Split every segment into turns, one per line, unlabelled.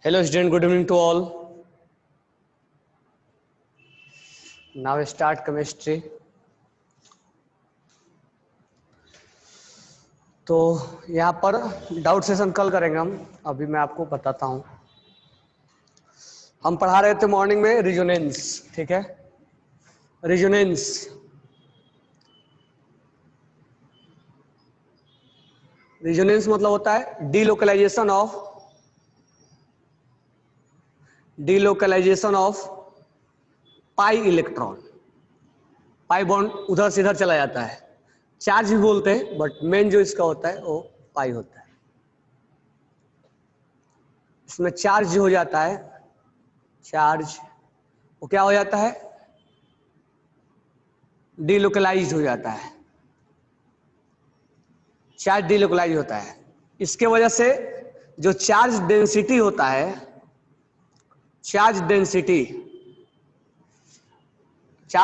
Hello student, good evening to all. Now start chemistry. तो यहाँ पर डाउट सेशन कल करेंगे हम. अभी मैं आपको बताता हूँ. हम पढ़ा रहे थे मॉर्निंग में रिजोनेंस. ठीक है, रिजोनेंस. रिजोनेंस मतलब होता है delocalisation of pi electron. Pi bond उधर से इधर चला जाता है. चार्ज भी बोलते हैं, बट मेन जो इसका होता है वो पाई होता है. इसमें चार्ज हो जाता है, चार्ज वो क्या हो जाता है, डीलोकलाइज हो जाता है. चार्ज डीलोकलाइज होता है. इसके वजह से जो चार्ज डेंसिटी होता है, charge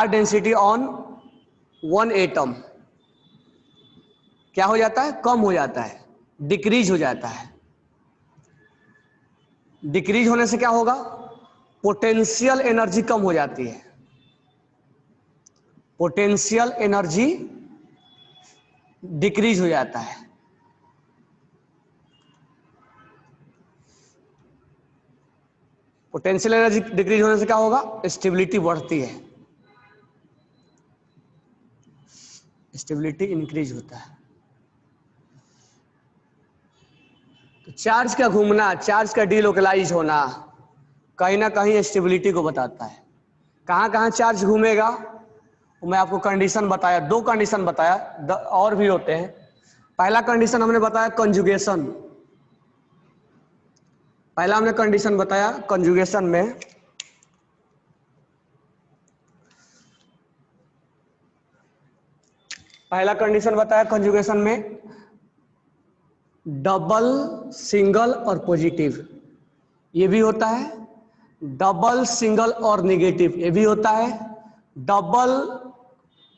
density on one atom क्या हो जाता है, कम हो जाता है, डिक्रीज हो जाता है. डिक्रीज होने से क्या होगा, पोटेंशियल एनर्जी कम हो जाती है. पोटेंशियल एनर्जी डिक्रीज हो जाता है. पोटेंशियल एनर्जी डिक्रीज होने से क्या होगा, स्टेबिलिटी बढ़ती है, स्टेबिलिटी इंक्रीज होता है. तो चार्ज का घूमना, चार्ज का डीलोकलाइज होना कहीं ना कहीं स्टेबिलिटी को बताता है. कहां कहां चार्ज घूमेगा मैं आपको कंडीशन बताया, दो कंडीशन बताया, और भी होते हैं. पहला कंडीशन हमने बताया कंजुगेशन. पहला हमने कंडीशन बताया कंजुगेशन में पहला कंडीशन बताया कंजुगेशन में डबल, सिंगल और पॉजिटिव ये भी होता है. डबल, सिंगल और नेगेटिव ये भी होता है. डबल,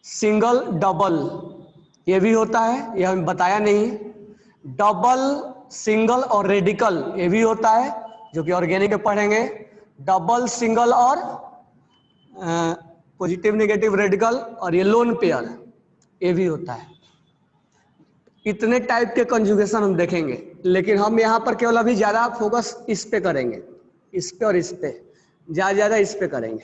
सिंगल, डबल ये भी होता है, ये हमें बताया नहीं. डबल, सिंगल और रेडिकल ये भी होता है, जो कि ऑर्गेनिक में पढ़ेंगे. डबल, सिंगल और पॉजिटिव, नेगेटिव, रेडिकल और ये लोन पेयर ये भी होता है. इतने टाइप के कंजुगेशन हम देखेंगे, लेकिन हम यहाँ पर केवल अभी ज्यादा फोकस इस पे करेंगे, इस पे और इस पे ज्यादा इस पे करेंगे.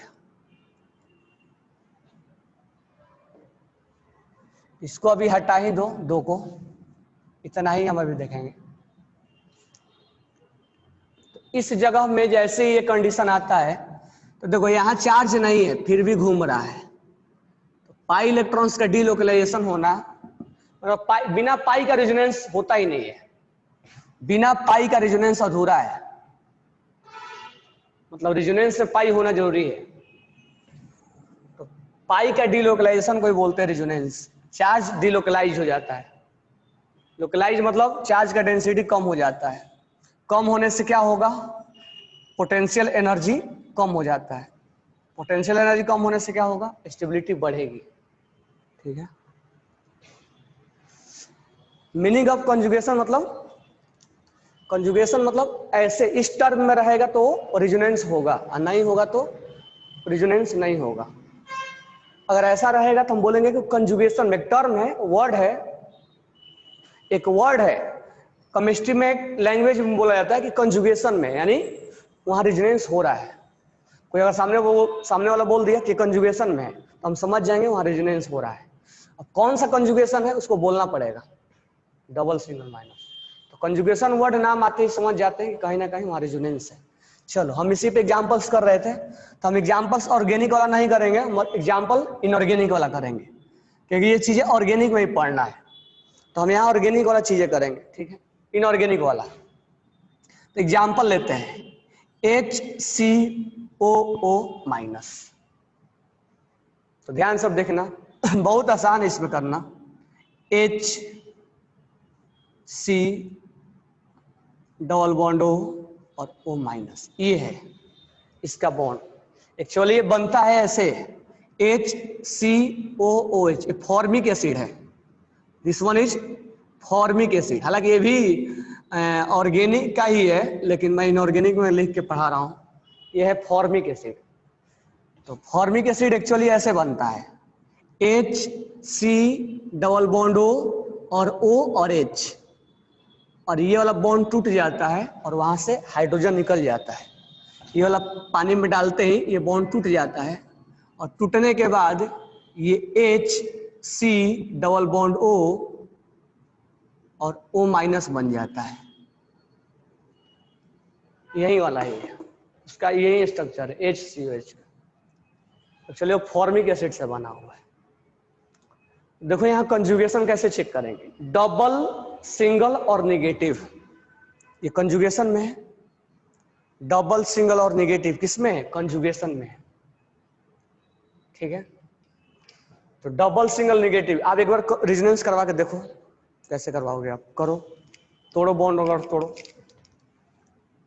इसको अभी हटा ही दो को, इतना ही हम अभी देखेंगे. तो इस जगह में जैसे ये कंडीशन आता है तो देखो यहाँ चार्ज नहीं है फिर भी घूम रहा है. तो पाई इलेक्ट्रॉन्स का डीलोकलाइजेशन होना, मतलब बिना पाई का रेजोनेंस होता ही नहीं है. बिना पाई का रेजोनेंस अधूरा है, मतलब रेजोनेंस से पाई होना जरूरी है. तो पाई का डीलोकलाइजेशन कोई बोलते हैं रेजोनेंस. चार्ज डीलोकलाइज हो जाता है. लोकलाइज मतलब चार्ज का डेंसिटी कम हो जाता है. कम होने से क्या होगा, पोटेंशियल एनर्जी कम हो जाता है. पोटेंशियल एनर्जी कम होने से क्या होगा, स्टेबिलिटी बढ़ेगी. ठीक है. मीनिंग ऑफ कंजुगेशन मतलब ऐसे इस टर्म में रहेगा तो रेजोनेंस होगा और नहीं होगा तो रेजोनेंस नहीं होगा. अगर ऐसा रहेगा तो हम बोलेंगे कि कंजुगेशन में टर्म है, वर्ड है, एक वर्ड है. केमिस्ट्री में एक लैंग्वेज में बोला जाता है कि कंजुगेशन में, यानी वहां रेजोनेंस हो रहा है. कोई अगर सामने वाला बोल दिया कि कंजुगेशन में है तो हम समझ जाएंगे वहां रेजोनेंस हो रहा है. अब कौन सा कंजुगेशन है उसको बोलना पड़ेगा, डबल, सिंगल, माइनस. तो कंजुगेशन वर्ड नाम आते ही समझ जाते हैं कि कहीं ना कहीं वहां रेजोनेंस है. चलो हम इसी पे एग्जांपल्स कर रहे थे, तो हम एग्जांपल्स ऑर्गेनिक वाला नहीं करेंगे, हम एग्जांपल इनऑर्गेनिक वाला करेंगे, क्योंकि ये चीजें ऑर्गेनिक में ही पढ़ना है. तो हम यहाँ ऑर्गेनिक वाला चीजें करेंगे. ठीक है, इनऑर्गेनिक वाला. तो एग्जांपल लेते हैं HCOO माइनस. तो ध्यान सब देखना, बहुत आसान है इसमें करना. HC डबल बॉन्ड O और O माइनस, ये है इसका बॉन्ड. एक्चुअली ये बनता है ऐसे HCOOH, ये फॉर्मिक एसिड है. This one is formic acid. हालांकि ये भी ऑर्गेनिक का ही है, लेकिन मैं इनऑर्गेनिक में लिख के पढ़ा रहा हूं। यह है फॉर्मिक एसिड। तो फॉर्मिक एसिड एक्चुअली ऐसे बनता है, HC डबल बॉन्ड O और O और H, और ये वाला बॉन्ड टूट जाता है और वहां से हाइड्रोजन निकल जाता है। ये वाला पानी में डालते ही ये बॉन्ड टूट जाता है, और टूटने के बाद ये HC डबल बॉन्ड O और O माइनस बन जाता है। यही वाला है उसका, यही स्ट्रक्चर है HCOH का। तो चलिए फॉर्मिक एसिड से बना हुआ है। देखो यहां कंजुगेशन कैसे चेक करेंगे, डबल, सिंगल और नेगेटिव। ये कंजुगेशन में है, डबल, सिंगल और नेगेटिव किसमें है? कंजुगेशन में है। ठीक है, तो डबल, सिंगल, नेगेटिव आप एक बार रेजोनेंस करवा के देखो कैसे करवाओगे आप। करो, तोड़ो बॉन्ड, अगर तोड़ो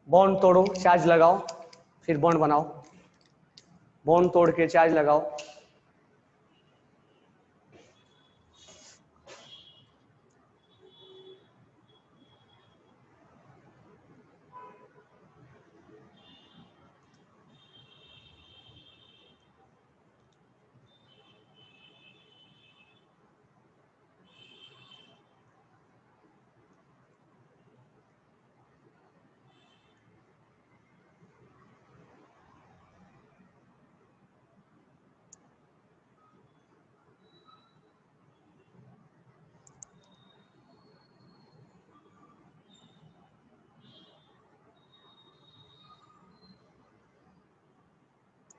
बॉन्ड, तोड़ो चार्ज लगाओ, फिर बॉन्ड बनाओ, बॉन्ड तोड़ के चार्ज लगाओ।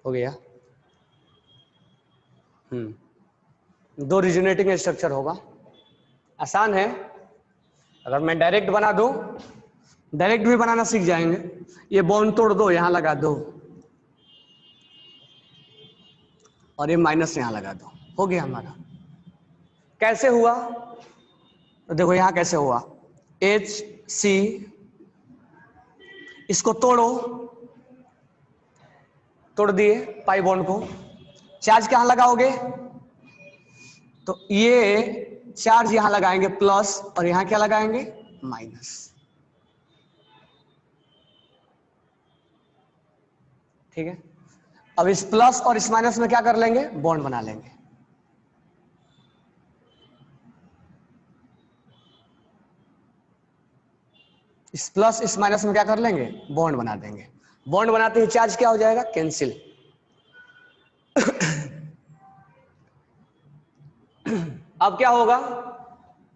हो गया। दो रिजोनेटिंग स्ट्रक्चर होगा, आसान है। अगर मैं डायरेक्ट बना दूं, डायरेक्ट भी बनाना सीख जाएंगे। ये बॉन्ड तोड़ दो, यहां लगा दो, और ये माइनस यहां लगा दो, हो गया हमारा। कैसे हुआ? तो देखो यहां कैसे हुआ, HC, इसको तोड़ो, तोड़ दिए पाई बॉन्ड को, चार्ज कहां लगाओगे? तो ये चार्ज यहां लगाएंगे प्लस, और यहां क्या लगाएंगे? माइनस। ठीक है, अब इस प्लस और इस माइनस में क्या कर लेंगे? बॉन्ड बना लेंगे। इस प्लस इस माइनस में क्या कर लेंगे? बॉन्ड बना देंगे। बॉन्ड बनाते ही चार्ज क्या हो जाएगा? कैंसिल। अब क्या होगा?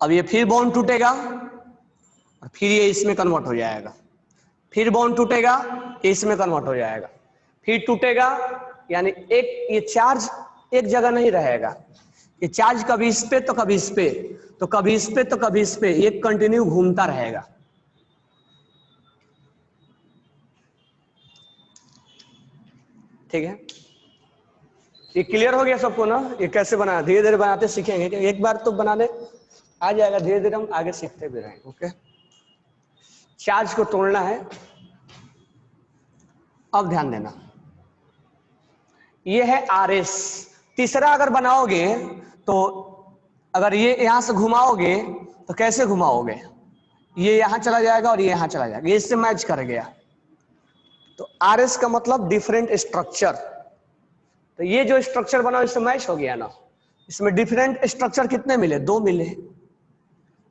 अब ये फिर बॉन्ड टूटेगा और फिर ये इसमें कन्वर्ट हो जाएगा, फिर बॉन्ड टूटेगा, ये इसमें कन्वर्ट हो जाएगा, फिर टूटेगा। यानी एक ये चार्ज एक जगह नहीं रहेगा, ये चार्ज कभी इस पे तो कभी इस पे, तो कभी इस पे तो कभी इस पे, ये कंटिन्यू घूमता रहेगा। ठीक है, ये क्लियर हो गया सबको ना? ये कैसे बनाना, धीरे धीरे बनाते सीखेंगे, एक बार तो बनाने आ जाएगा, धीरे धीरे हम आगे सीखते भी रहेंगे। ओके, चार्ज को तोड़ना है। अब ध्यान देना, ये है RS। तीसरा अगर बनाओगे तो अगर ये यहां से घुमाओगे तो कैसे घुमाओगे? ये यहां चला जाएगा और ये यहां चला जाएगा, ये इससे मैच कर गया। तो RS का मतलब डिफरेंट स्ट्रक्चर। तो ये जो स्ट्रक्चर बना इससे मैच हो गया ना। इसमें डिफरेंट स्ट्रक्चर कितने मिले? 2 मिले।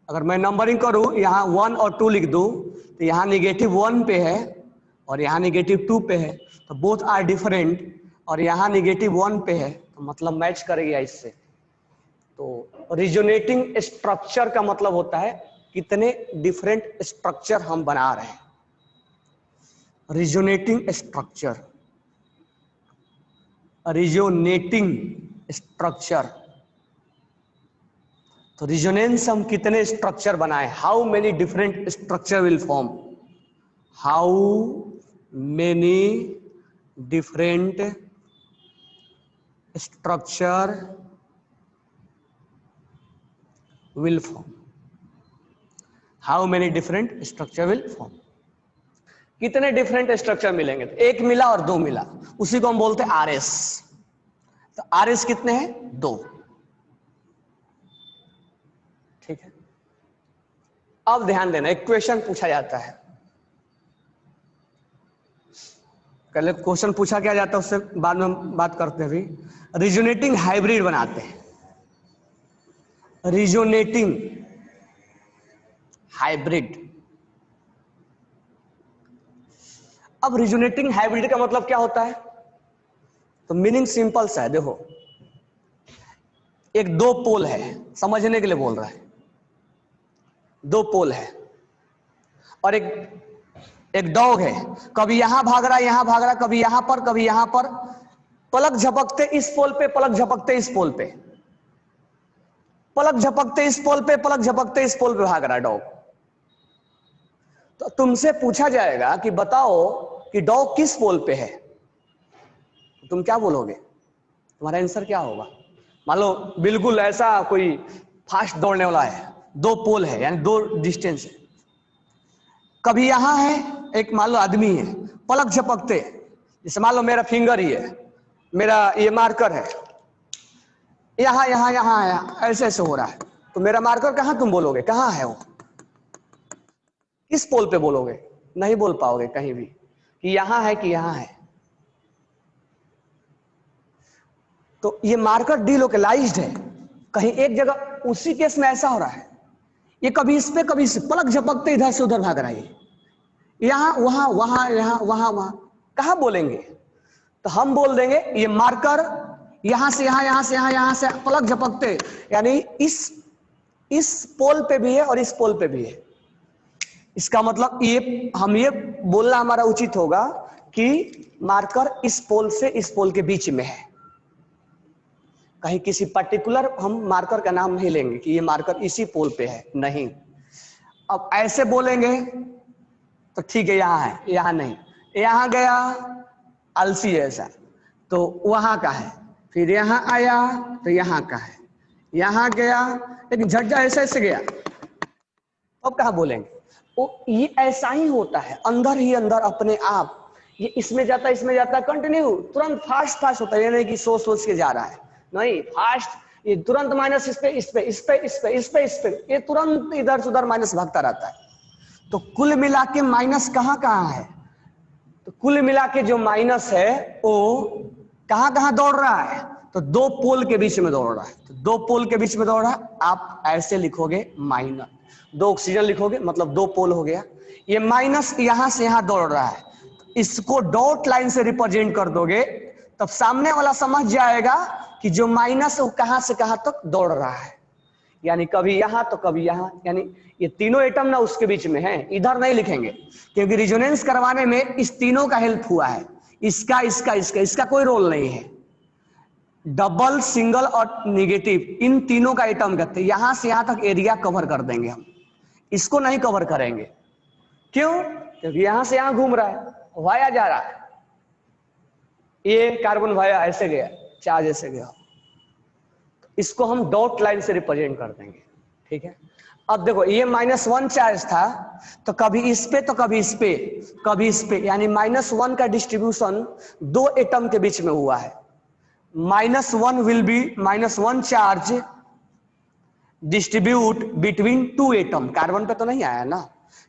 अगर मैं नंबरिंग करूं, यहां 1 और 2 लिख दूं, तो यहां -1 पे है और यहां -2 पे है, तो बोथ आर डिफरेंट। और यहां -1 पे है, तो मतलब मैच कर गया इससे। तो रिजोनेटिंग स्ट्रक्चर का मतलब होता है कितने डिफरेंट स्ट्रक्चर हम बना रहे हैं। Resonating structure, resonating structure. तो रिजोनेंस हम कितने स्ट्रक्चर बनाए, how many different structure will form, how many different structure will form, how many different structure will form. कितने डिफरेंट स्ट्रक्चर मिलेंगे? तो एक मिला और 2 मिला, उसी को हम बोलते हैं RS। तो RS कितने हैं? 2। ठीक है, अब ध्यान देना, एक क्वेश्चन पूछा जाता है, पहले क्वेश्चन पूछा क्या जाता है उससे बाद में हम बात करते हैं। अभी रिजोनेटिंग हाइब्रिड बनाते हैं, रिजोनेटिंग हाइब्रिड। अब रिजोनेटिंग हाइब्रिड का मतलब क्या होता है? तो मीनिंग सिंपल सा है, देखो एक दो पोल है, समझने के लिए बोल रहा है, दो पोल है और एक डॉग है, कभी यहां भाग रहा है, यहां भाग रहा है, कभी यहां पर, कभी यहां पर, पलक झपकते इस पोल पे, पलक झपकते इस पोल पे, पलक झपकते इस पोल पे, पलक झपकते इस पोल पे भाग रहा है डॉग। तो तुमसे पूछा जाएगा कि बताओ कि डॉग किस पोल पे है, तुम क्या बोलोगे? तुम्हारा आंसर क्या होगा? मान लो बिल्कुल ऐसा कोई फास्ट दौड़ने वाला है, दो पोल है यानी दो डिस्टेंस है, कभी यहां है, एक मान लो आदमी है, पलक झपकते, जैसे मान लो मेरा फिंगर ही है, मेरा ये मार्कर है, यहां यहां यहां यहां ऐसे ऐसे हो रहा है, तो मेरा मार्कर कहां तुम बोलोगे, कहां है वो? किस पोल पे बोलोगे? नहीं बोल पाओगे कहीं भी कि यहां है कि यहां है। तो ये मार्कर डिलोकलाइज्ड है, कहीं एक जगह। उसी केस में ऐसा हो रहा है, ये कभी इस पे कभी इस पे, पलक झपकते इधर से उधर भाग रहा है, यहां वहां वहां यहां वहां वहां, कहां बोलेंगे? तो हम बोल देंगे ये मार्कर यहां से यहां, यहां से यहां, यहां से पलक झपकते, यानी इस पोल पे भी है और इस पोल पे भी है। इसका मतलब ये हम ये बोलना हमारा उचित होगा कि मार्कर इस पोल से इस पोल के बीच में है। कहीं किसी पर्टिकुलर हम मार्कर का नाम नहीं लेंगे कि ये मार्कर इसी पोल पे है, नहीं। अब ऐसे बोलेंगे तो ठीक है, यहां है, यहां नहीं, यहां गया आलसी ऐसा तो वहां का है, फिर यहां आया तो यहां का है, यहां गया लेकिन झट ऐसे ऐसे गया, अब कहां बोलेंगे? वो ये ऐसा ही होता है, अंदर ही अंदर अपने आप ये इसमें जाता है, इसमें जाता है, कंटिन्यू तुरंत फास्ट फास्ट होता है, ये नहीं कि सोच सोच के जा रहा है, नहीं, फास्ट, ये तुरंत माइनस इस पे इस पे इस पे इस पे इस पे इस पे, ये तुरंत इधर से उधर माइनस भागता रहता है। तो कुल मिला के माइनस कहां कहां है? तो कुल मिला के जो माइनस है वो कहां कहां दौड़ रहा है? तो दो पोल के बीच में दौड़ रहा है, तो दो पोल के बीच में दौड़ रहा है, आप ऐसे लिखोगे माइनस, दो ऑक्सीजन लिखोगे मतलब दो पोल हो गया, ये माइनस यहां से यहां दौड़ रहा है, तो इसको डॉट लाइन से रिप्रेजेंट कर दोगे, तब सामने वाला समझ जाएगा कि जो माइनस है वो कहां से कहां तक दौड़ रहा है, यानी कभी यहां तो कभी यहां, यानी ये तीनों एटम ना उसके बीच में है, इधर नहीं लिखेंगे क्योंकि रिजोनेंस करवाने में इस तीनों का हेल्प हुआ है, इसका इसका इसका इसका कोई रोल नहीं है। डबल, सिंगल और निगेटिव, इन तीनों का एटम कहते हैं, यहां से यहां तक एरिया कवर कर देंगे हम, इसको नहीं कवर करेंगे। क्यों? क्योंकि यहां से यहां घूम रहा है, वाया जा रहा है, ये कार्बन वाया ऐसे गया, चार्ज ऐसे गया, इसको हम डॉट लाइन से रिप्रेजेंट कर देंगे, ठीक है। अब देखो ये -1 चार्ज था, तो कभी इस पे तो कभी इस पे, कभी इस पे, यानी -1 का डिस्ट्रीब्यूशन दो एटम के बीच में हुआ है। -1 will be -1 charge distribute between two atom, carbon पे तो नहीं आया ना,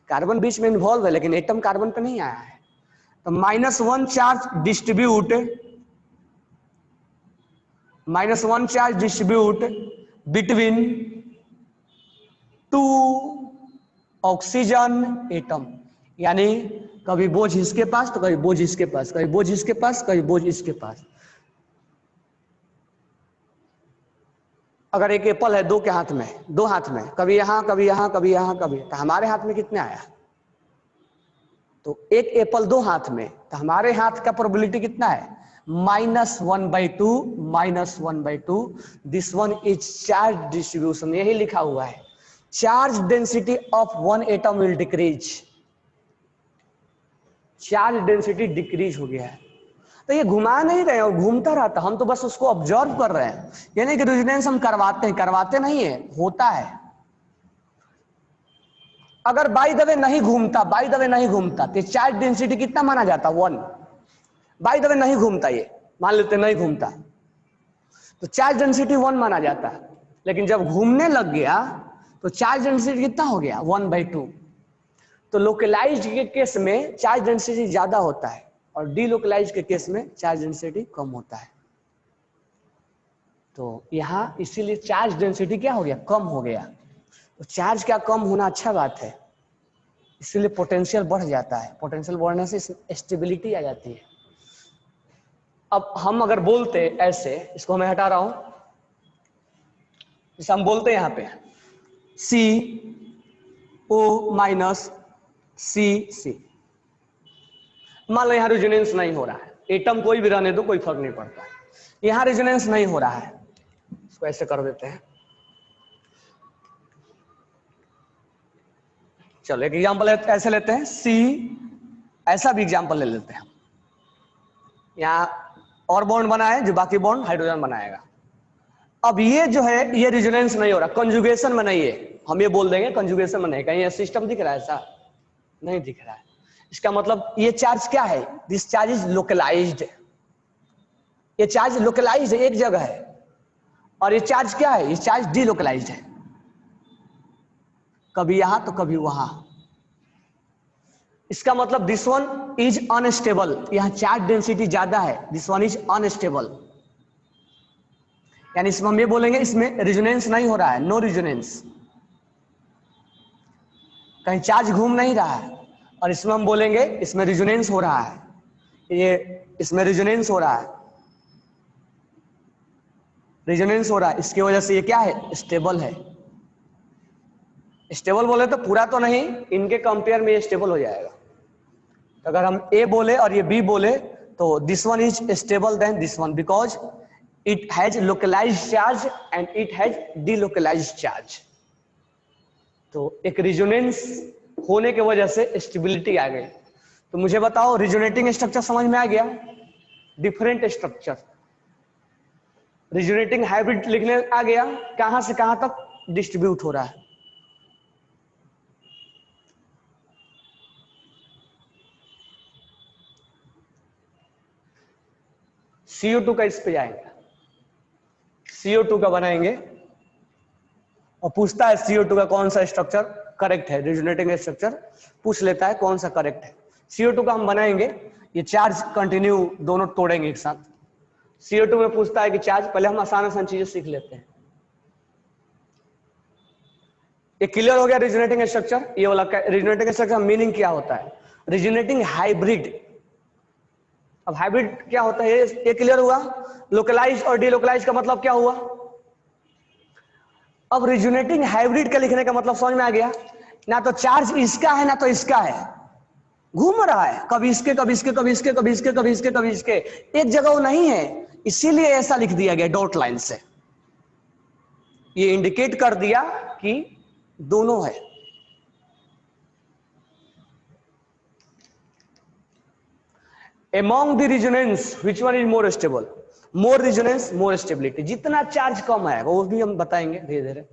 कार्बन बीच में इन्वॉल्व है लेकिन एटम कार्बन पे नहीं आया है, तो -1 charge distribute, -1 charge distribute between two oxygen atom, यानी कभी बोझ इसके पास तो कभी बोझ इसके पास, कभी बोझ इसके पास कभी बोझ इसके पास। अगर एक एप्पल है दो के हाथ में, दो हाथ में, कभी यहां कभी यहां कभी यहां कभी, तो हमारे हाथ में कितने आया? तो एक एप्पल दो हाथ में, तो हमारे हाथ का प्रोबेबिलिटी कितना है? -1/2, -1/2। This one is charge distribution, यही लिखा हुआ है, charge density of one atom will decrease, charge density decrease हो गया है। तो ये घुमा नहीं रहे और घूमता रहता, हम तो बस उसको ऑब्जर्व कर रहे हैं, यानी कि रेजोनेंस हम करवाते हैं, करवाते नहीं है, होता है। अगर बाय द वे नहीं घूमता, बाय द वे नहीं घूमता, तो चार्ज डेंसिटी कितना माना जाता? 1। बाय द वे नहीं घूमता, ये मान लेते नहीं घूमता, तो चार्ज डेंसिटी 1 माना जाता है, लेकिन जब घूमने लग गया तो चार्ज डेंसिटी कितना हो गया 1/2। तो लोकलाइज्ड के केस में चार्ज डेंसिटी ज्यादा होता है और डीलोकलाइज्ड के केस में चार्ज डेंसिटी कम होता है। तो यहां इसीलिए चार्ज डेंसिटी क्या हो गया, कम हो गया। तो चार्ज क्या कम होना अच्छा बात है, इसीलिए पोटेंशियल बढ़ जाता है। पोटेंशियल बढ़ने से स्टेबिलिटी आ जाती है। अब हम अगर बोलते ऐसे, इसको मैं हटा रहा हूं, जैसे हम बोलते हैं यहां पे CO माइनस C। मान लो यहां रेजोनेंस नहीं हो रहा है, एटम कोई भी रहने दो कोई फर्क नहीं पड़ता, यहां रेजोनेंस नहीं हो रहा है, इसको ऐसे कर देते हैं। चलो एक एग्जांपल ऐसे लेते हैं, C ऐसा भी एग्जांपल ले लेते हैं। यहां और बॉन्ड बना है जो बाकी बॉन्ड हाइड्रोजन बनाएगा। अब ये जो है ये रेजोनेंस नहीं हो रहा, कंजुगेशन में नहीं है, हम ये बोल देंगे कंजुगेशन में नहीं। कहीं ये सिस्टम दिख रहा है, ऐसा नहीं दिख रहा है। इसका मतलब ये चार्ज क्या है, दिस चार्ज इज लोकलाइज्ड। ये चार्ज लोकलाइज्ड है, एक जगह है। और ये चार्ज क्या है, ये चार्ज डीलोकलाइज्ड है, कभी यहां तो कभी वहां। इसका मतलब दिस वन इज अनस्टेबल, यहां चार्ज डेंसिटी ज्यादा है, दिस वन इज अनस्टेबल। यानी इसमें हम ये बोलेंगे इसमें रेजोनेंस नहीं हो रहा है, नो रेजोनेंस, कहीं चार्ज घूम नहीं रहा है। और इसमें हम बोलेंगे इसमें रेजोनेंस हो रहा है, ये इसमें रेजोनेंस हो रहा है, रेजोनेंस हो रहा है, इसकी वजह से ये क्या है, स्टेबल है। स्टेबल बोले तो पूरा तो नहीं, इनके कंपेयर में ये स्टेबल हो जाएगा। तो अगर हम ए बोले और ये बी बोले तो this one is stable then this one, because it has localised charge and it has delocalised charge. तो एक रेजोनेंस होने की वजह से स्टेबिलिटी आ गई। तो मुझे बताओ रेजोनेटिंग स्ट्रक्चर समझ में आ गया, डिफरेंट स्ट्रक्चर। रेजोनेटिंग हाइब्रिड लिखने आ गया, कहां से कहां तक डिस्ट्रीब्यूट हो रहा है। CO2 का इस पे जाएंगे, CO2 का बनाएंगे और पूछता है CO2 का कौन सा स्ट्रक्चर करेक्ट है, रेजोनेटिंग स्ट्रक्चर पूछ लेता है कौन सा करेक्ट है। CO2 का हम बनाएंगे, ये चार्ज कंटिन्यू दोनों तोड़ेंगे एक साथ। CO2 में पूछता है कि चार्ज, पहले हम आसान आसान चीजें सीख लेते हैं। ये क्लियर हो गया रेजोनेटिंग स्ट्रक्चर। ये वाला रेजोनेटिंग स्ट्रक्चर मीनिंग क्या होता है, रेजोनेटिंग हाइब्रिड। अब हाइब्रिड क्या होता है ये क्लियर हुआ। लोकलाइज और डीलोकलाइज का मतलब क्या हुआ। अब रेजोनेटिंग हाइब्रिड का लिखने का मतलब समझ में आ गया, ना तो चार्ज इसका है ना तो इसका है, घूम रहा है, कभी इसके कभी इसके कभी इसके कभी इसके कभी इसके कभी इसके, एक जगह वो नहीं है। इसीलिए ऐसा लिख दिया गया डॉट लाइन से, ये इंडिकेट कर दिया कि दोनों है। Among the resonance, which one is more stable? More resonance, more stability. जितना चार्ज कम है वो भी हम बताएंगे धीरे धीरे।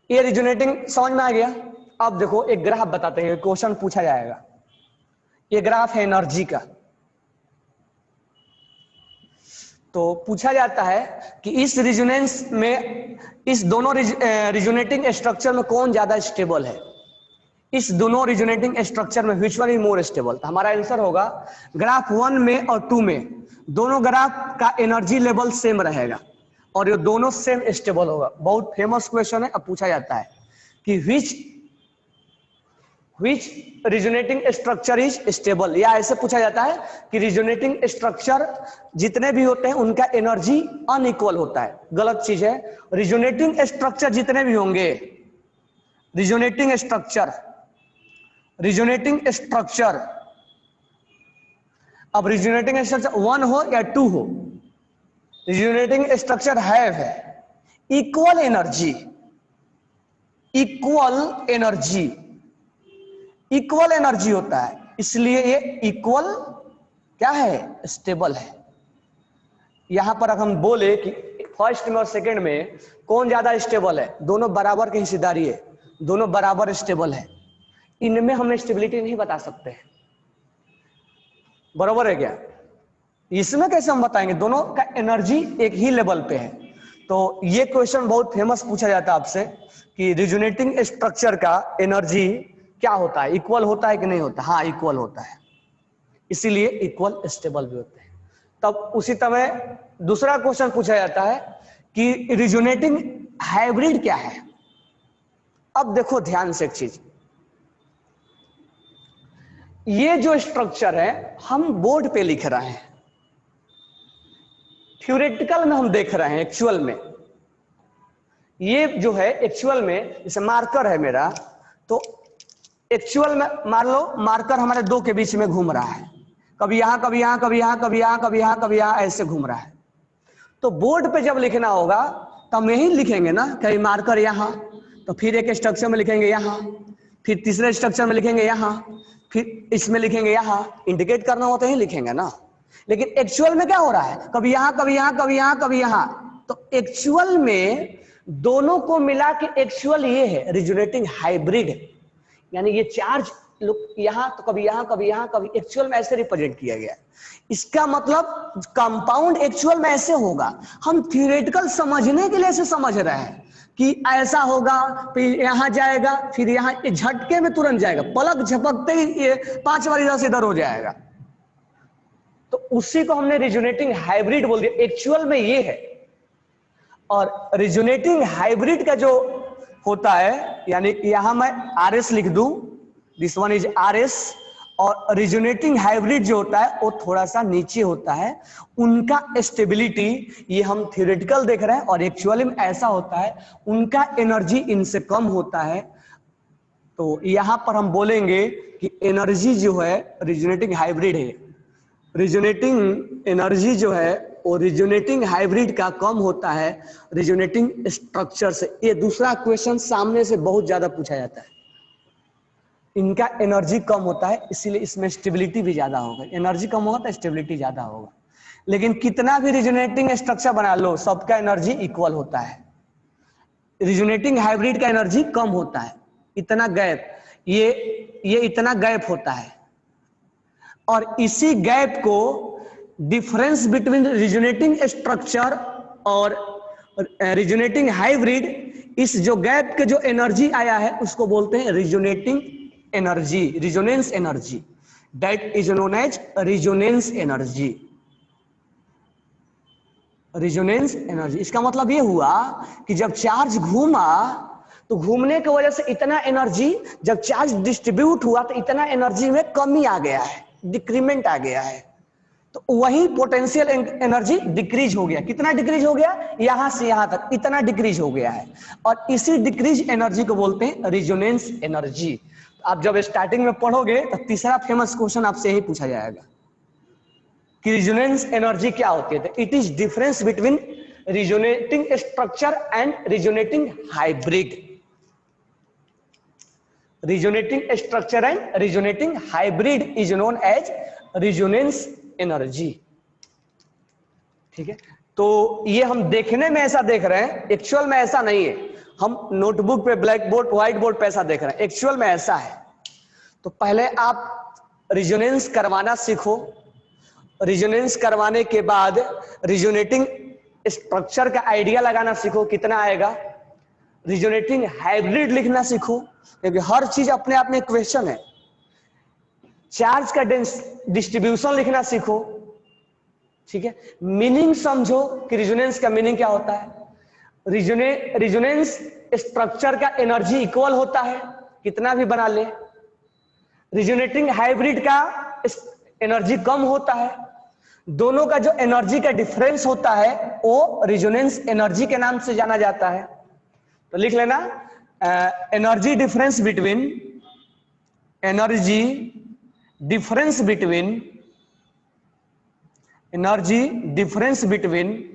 ये रिजोनेटिंग समझ में आ गया। अब देखो एक ग्राफ बताते हैं, क्वेश्चन पूछा जाएगा। ये ग्राफ है एनर्जी का। तो पूछा जाता है कि इस रिजोनेंस में, इस दोनों रिजोनेटिंग स्ट्रक्चर में कौन ज्यादा स्टेबल है। इस दोनों रिजोनेटिंग स्ट्रक्चर में which one is more stable. तो हमारा आंसर होगा ग्राफ 1 में और 2 में दोनों ग्राफ का एनर्जी लेवल सेम रहेगा और ये दोनों सेम स्टेबल होगा। बहुत फेमस क्वेश्चन है। अब पूछा जाता है कि विच रिजोनेटिंग स्ट्रक्चर इज स्टेबल, या ऐसे पूछा जाता है कि रिजोनेटिंग स्ट्रक्चर जितने भी होते हैं उनका एनर्जी अनइक्वल होता है। गलत चीज है। रिजोनेटिंग स्ट्रक्चर जितने भी होंगे, रिजोनेटिंग स्ट्रक्चर अब रिजोनेटिंग स्ट्रक्चर 1 हो या 2 हो, रिजोनेटिंग स्ट्रक्चर है इक्वल एनर्जी होता है, इसलिए ये इक्वल क्या है, स्टेबल है। यहां पर अगर हम बोले कि फर्स्ट में और सेकंड में कौन ज्यादा स्टेबल है, दोनों बराबर की हिस्सेदारी है, दोनों बराबर स्टेबल है, इनमें हम स्टेबिलिटी नहीं बता सकते। बराबर है क्या। इसमें कैसे हम बताएंगे, दोनों का एनर्जी एक ही लेवल पे है। तो ये क्वेश्चन बहुत फेमस पूछा जाता है आपसे कि रिजोनेटिंग स्ट्रक्चर का एनर्जी क्या होता है, इक्वल होता है कि नहीं होता? हाँ, इक्वल होता है, इसीलिए इक्वल स्टेबल भी होते हैं। तब उसी तरह दूसरा क्वेश्चन पूछा जाता है कि रिजोनेटिंग हाइब्रिड क्या है। अब देखो ध्यान से एक चीज, ये जो स्ट्रक्चर है हम बोर्ड पे लिख रहे हैं, थ्योरेटिकल में हम देख रहे हैं, एक्चुअल में ये जो है एक्चुअल में, जैसे मार्कर है मेरा, तो एक्चुअल में मान लो मार्कर हमारे दो के बीच में घूम रहा है, कभी यहां कभी यहां कभी यहां कभी यहां कभी यहां कभी यहां ऐसे घूम रहा है। तो बोर्ड पे जब लिखना होगा तो हम यही लिखेंगे ना, कहीं मार्कर यहां, तो फिर एक स्ट्रक्चर में लिखेंगे यहां, फिर तीसरे स्ट्रक्चर में लिखेंगे यहां, फिर इसमें लिखेंगे यहां, इंडिकेट करना हो तो ही लिखेंगे ना। लेकिन एक्चुअल में क्या हो रहा है, कभी यहां कभी यहां कभी यहां कभी यहां। तो एक्चुअल में दोनों को मिला के एक्चुअल ये है रिजोनेटिंग हाइब्रिड, यानी ये चार्ज यहां तो कभी यहां कभी यहां कभी, एक्चुअल में ऐसे रिप्रेजेंट किया गया है। इसका मतलब कंपाउंड एक्चुअल में ऐसे होगा, हम थियोरेटिकल समझने के लिए ऐसे समझ रहे हैं कि ऐसा होगा, फिर यहां जाएगा, फिर यहां झटके में तुरंत जाएगा, पलक झपकते ही ये 5 बार इधर से इधर हो जाएगा। तो उसी को हमने रिजोनेटिंग हाइब्रिड बोल दिया, एक्चुअल में ये है। और रिजोनेटिंग हाइब्रिड का जो होता है, यानी कि यहां मैं RS लिख दूं, दिस वन इज RS, और रिजोनेटिंग हाइब्रिड जो होता है वो थोड़ा सा नीचे होता है, उनका स्टेबिलिटी ये हम थियोरेटिकल देख रहे हैं और एक्चुअली में ऐसा होता है, उनका एनर्जी इनसे कम होता है। तो यहां पर हम बोलेंगे कि एनर्जी जो है रिजोनेटिंग हाइब्रिड है, रिजोनेटिंग एनर्जी जो है वो रिजोनेटिंग हाइब्रिड का कम होता है रिजोनेटिंग स्ट्रक्चर से। ये दूसरा क्वेश्चन सामने से बहुत ज्यादा पूछा जाता है, इनका एनर्जी कम होता है इसीलिए इसमें स्टेबिलिटी भी ज्यादा होगा, एनर्जी कम होगा तो स्टेबिलिटी ज्यादा होगा। लेकिन कितना भी रिजोनेटिंग स्ट्रक्चर बना लो सबका एनर्जी इक्वल होता है, रिजोनेटिंग हाइब्रिड का एनर्जी कम होता है, इतना गैप, ये इतना गैप होता है। और इसी गैप को डिफरेंस बिटवीन रिजोनेटिंग स्ट्रक्चर और रिजोनेटिंग हाइब्रिड, इस जो गैप के जो एनर्जी आया है उसको बोलते हैं resonating energy, resonance energy, that is known as resonance energy, resonance energy. इसका मतलब ये हुआ कि जब चार्ज घूमा तो घूमने की वजह से इतना एनर्जी, जब चार्ज डिस्ट्रीब्यूट हुआ तो इतना एनर्जी में कमी आ गया है, डिक्रीमेंट आ गया है, तो वही पोटेंशियल एनर्जी डिक्रीज हो गया। कितना डिक्रीज हो गया, यहां से यहां तक इतना डिक्रीज हो गया है, और इसी डिक्रीज एनर्जी को बोलते हैं रिजोनेंस एनर्जी। आप जब स्टार्टिंग में पढ़ोगे तो तीसरा फेमस क्वेश्चन आपसे यही पूछा जाएगा कि रिजोनेंस एनर्जी क्या होती है। It is difference between resonating structure and resonating hybrid, resonating structure and resonating hybrid is known as resonance energy. ठीक है, तो ये हम देखने में ऐसा देख रहे हैं, एक्चुअल में ऐसा नहीं है। हम नोटबुक पे, ब्लैक बोर्ड, व्हाइट बोर्ड पे ऐसा देख रहे हैं, एक्चुअल में ऐसा है। तो पहले आप रिजोनेंस करवाना सीखो, रिजोनेंस करवाने के बाद रिजोनेटिंग स्ट्रक्चर का आइडिया लगाना सीखो कितना आएगा, रिजोनेटिंग हाइब्रिड लिखना सीखो, क्योंकि हर चीज अपने आप में क्वेश्चन है। चार्ज का डिस्ट्रीब्यूशन लिखना सीखो, ठीक है, मीनिंग समझो कि रिजोनेंस का मीनिंग क्या होता है। रिजोनेंस स्ट्रक्चर का एनर्जी इक्वल होता है, कितना भी बना ले। रिजोनेटिंग हाइब्रिड का एनर्जी कम होता है, दोनों का जो एनर्जी का डिफरेंस होता है वो रिजोनेंस एनर्जी के नाम से जाना जाता है। तो लिख लेना, energy difference between, energy difference between, energy difference between,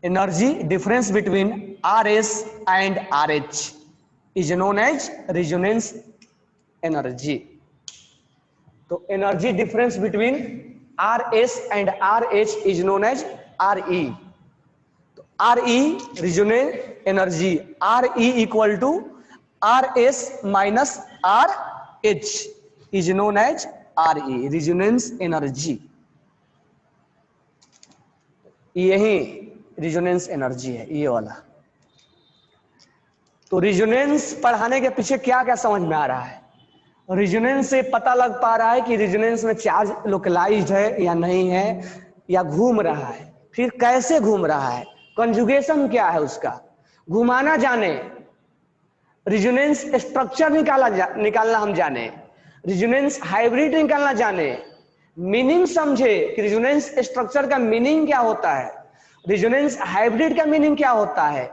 energy difference between RS and RH is known as resonance energy. तो energy difference between RS and RH is known as RE। तो RE resonance energy, RE equal to RS minus RH is known as RE, resonance energy. यही resonance energy है ये वाला। तो resonance पढ़ाने के पीछे क्या क्या समझ में आ रहा है? रिजोनेंस से पता लग पा रहा है कि रिजोनेंस में चार्ज लोकलाइज्ड है या नहीं है, या घूम रहा है, फिर कैसे घूम रहा है, कंजुगेशन क्या है उसका, घुमाना जाने, रिजोनेंस स्ट्रक्चर निकालना हम जाने, रिजोनेंस हाइब्रिड निकालना जाने, मीनिंग समझे कि रिजोनेंस स्ट्रक्चर का मीनिंग क्या होता है, रिजोनेंस हाइब्रिड का मीनिंग क्या होता है,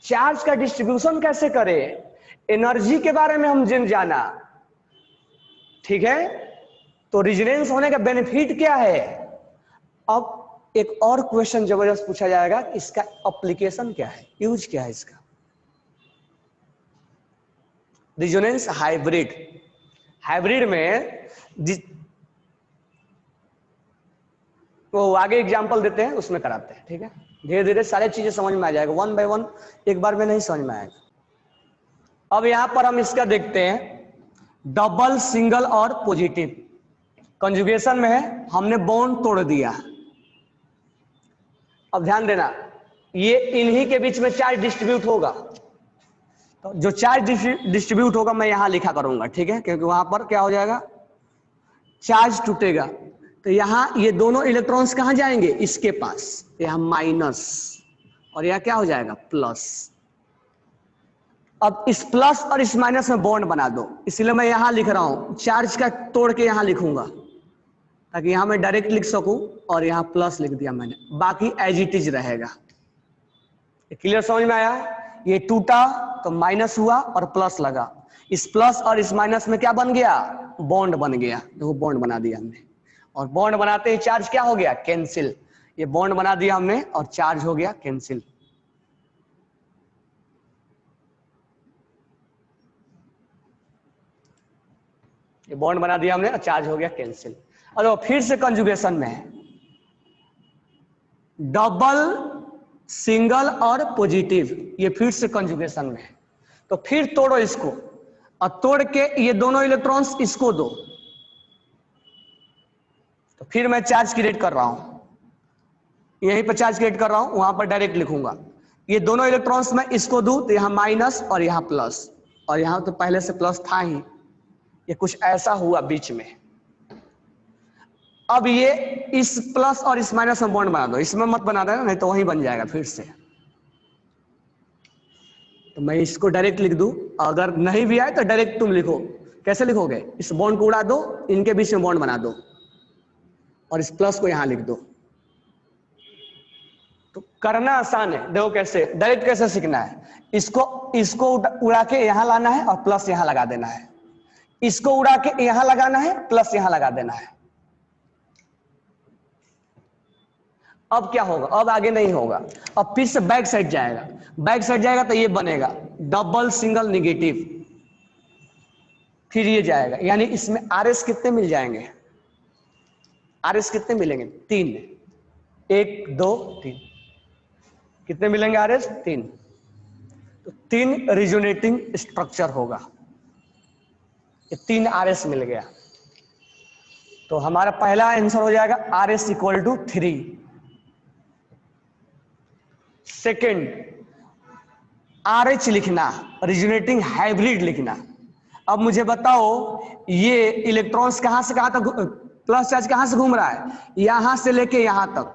चार्ज का डिस्ट्रीब्यूशन कैसे करें, एनर्जी के बारे में हम जाना। ठीक है, तो रिजोनेंस होने का बेनिफिट क्या है? अब एक और क्वेश्चन जबरदस्त पूछा जाएगा, इसका एप्लीकेशन क्या है, यूज क्या है इसका। रिजोनेंस हाइब्रिड, हाइब्रिड में वो आगे एग्जांपल देते हैं उसमें कराते हैं। ठीक है, धीरे धीरे सारी चीजें समझ में आ जाएगा, वन बाय वन, एक बार में नहीं समझ में आएगा। अब यहां पर हम इसका देखते हैं, डबल, सिंगल और पॉजिटिव कंजुगेशन में है, हमने बॉन्ड तोड़ दिया। अब ध्यान देना, ये इन्हीं के बीच में चार्ज डिस्ट्रीब्यूट होगा, तो जो चार्ज डिस्ट्रीब्यूट होगा मैं यहां लिखा करूंगा। ठीक है, क्योंकि वहां पर क्या हो जाएगा, चार्ज टूटेगा, तो यहां ये दोनों इलेक्ट्रॉन्स कहां जाएंगे, इसके पास, यहां माइनस, और यहां क्या हो जाएगा, प्लस। अब इस प्लस और इस माइनस में बॉन्ड बना दो, इसलिए मैं यहां लिख रहा हूं, चार्ज का तोड़ के यहां लिखूंगा ताकि यहां मैं डायरेक्ट लिख सकूं, और यहां प्लस लिख दिया मैंने, बाकी एज इट इज रहेगा। क्लियर, समझ में आया? ये टूटा तो माइनस हुआ और प्लस लगा, इस प्लस और इस माइनस में क्या बन गया, बॉन्ड बन गया। देखो बॉन्ड बना दिया हमने, और बॉन्ड बनाते ही चार्ज क्या हो गया, कैंसिल। ये बॉन्ड बना दिया हमने और चार्ज हो गया कैंसिल। ये बॉन्ड बना दिया हमने और चार्ज हो गया कैंसिल। और फिर से कंजुगेशन में है, डबल, सिंगल और पॉजिटिव, ये फिर से कंजुगेशन में है। तो फिर तोड़ो इसको, और तोड़ के ये दोनों इलेक्ट्रॉन्स इसको दो, तो फिर मैं चार्ज क्रिएट कर रहा हूं, यहीं पर चार्ज क्रिएट कर रहा हूं, वहां पर डायरेक्ट लिखूंगा। ये दोनों इलेक्ट्रॉन्स मैं इसको दूं तो यहां माइनस और यहां प्लस, और यहां तो पहले से प्लस था ही, ये कुछ ऐसा हुआ बीच में। अब ये इस प्लस और इस माइनस में बॉन्ड बना दो, इसमें मत बना देना, नहीं तो वहीं बन जाएगा फिर से। तो मैं इसको डायरेक्ट लिख दूं, अगर नहीं भी आए तो डायरेक्ट तुम लिखो। कैसे लिखोगे, इस बॉन्ड को उड़ा दो, इनके बीच में बॉन्ड बना दो, और इस प्लस को यहां लिख दो। तो करना आसान है, देखो कैसे, डायरेक्ट कैसे सीखना है, इसको उड़ा के यहां लाना है और प्लस यहां लगा देना है, इसको उड़ा के यहां लगाना है, प्लस यहां लगा देना है। अब क्या होगा, अब आगे नहीं होगा, अब फिर से बैक साइड जाएगा, बैक साइड जाएगा तो ये बनेगा डबल, सिंगल, निगेटिव, फिर ये जाएगा, यानी इसमें आरएस कितने मिल जाएंगे, आरएस कितने मिलेंगे, 3, 1 2 3, कितने मिलेंगे आरएस, 3। तो 3 रिजोनेटिंग स्ट्रक्चर होगा, ये 3 आरएस मिल गया। तो हमारा पहला आंसर हो जाएगा RS equal to 3। Second, RH लिखना, रिजोनेटिंग हाइब्रिड लिखना। अब मुझे बताओ, ये इलेक्ट्रॉन्स कहां से कहां तक, प्लस चार्ज कहां से घूम रहा है, यहां से लेके यहां तक,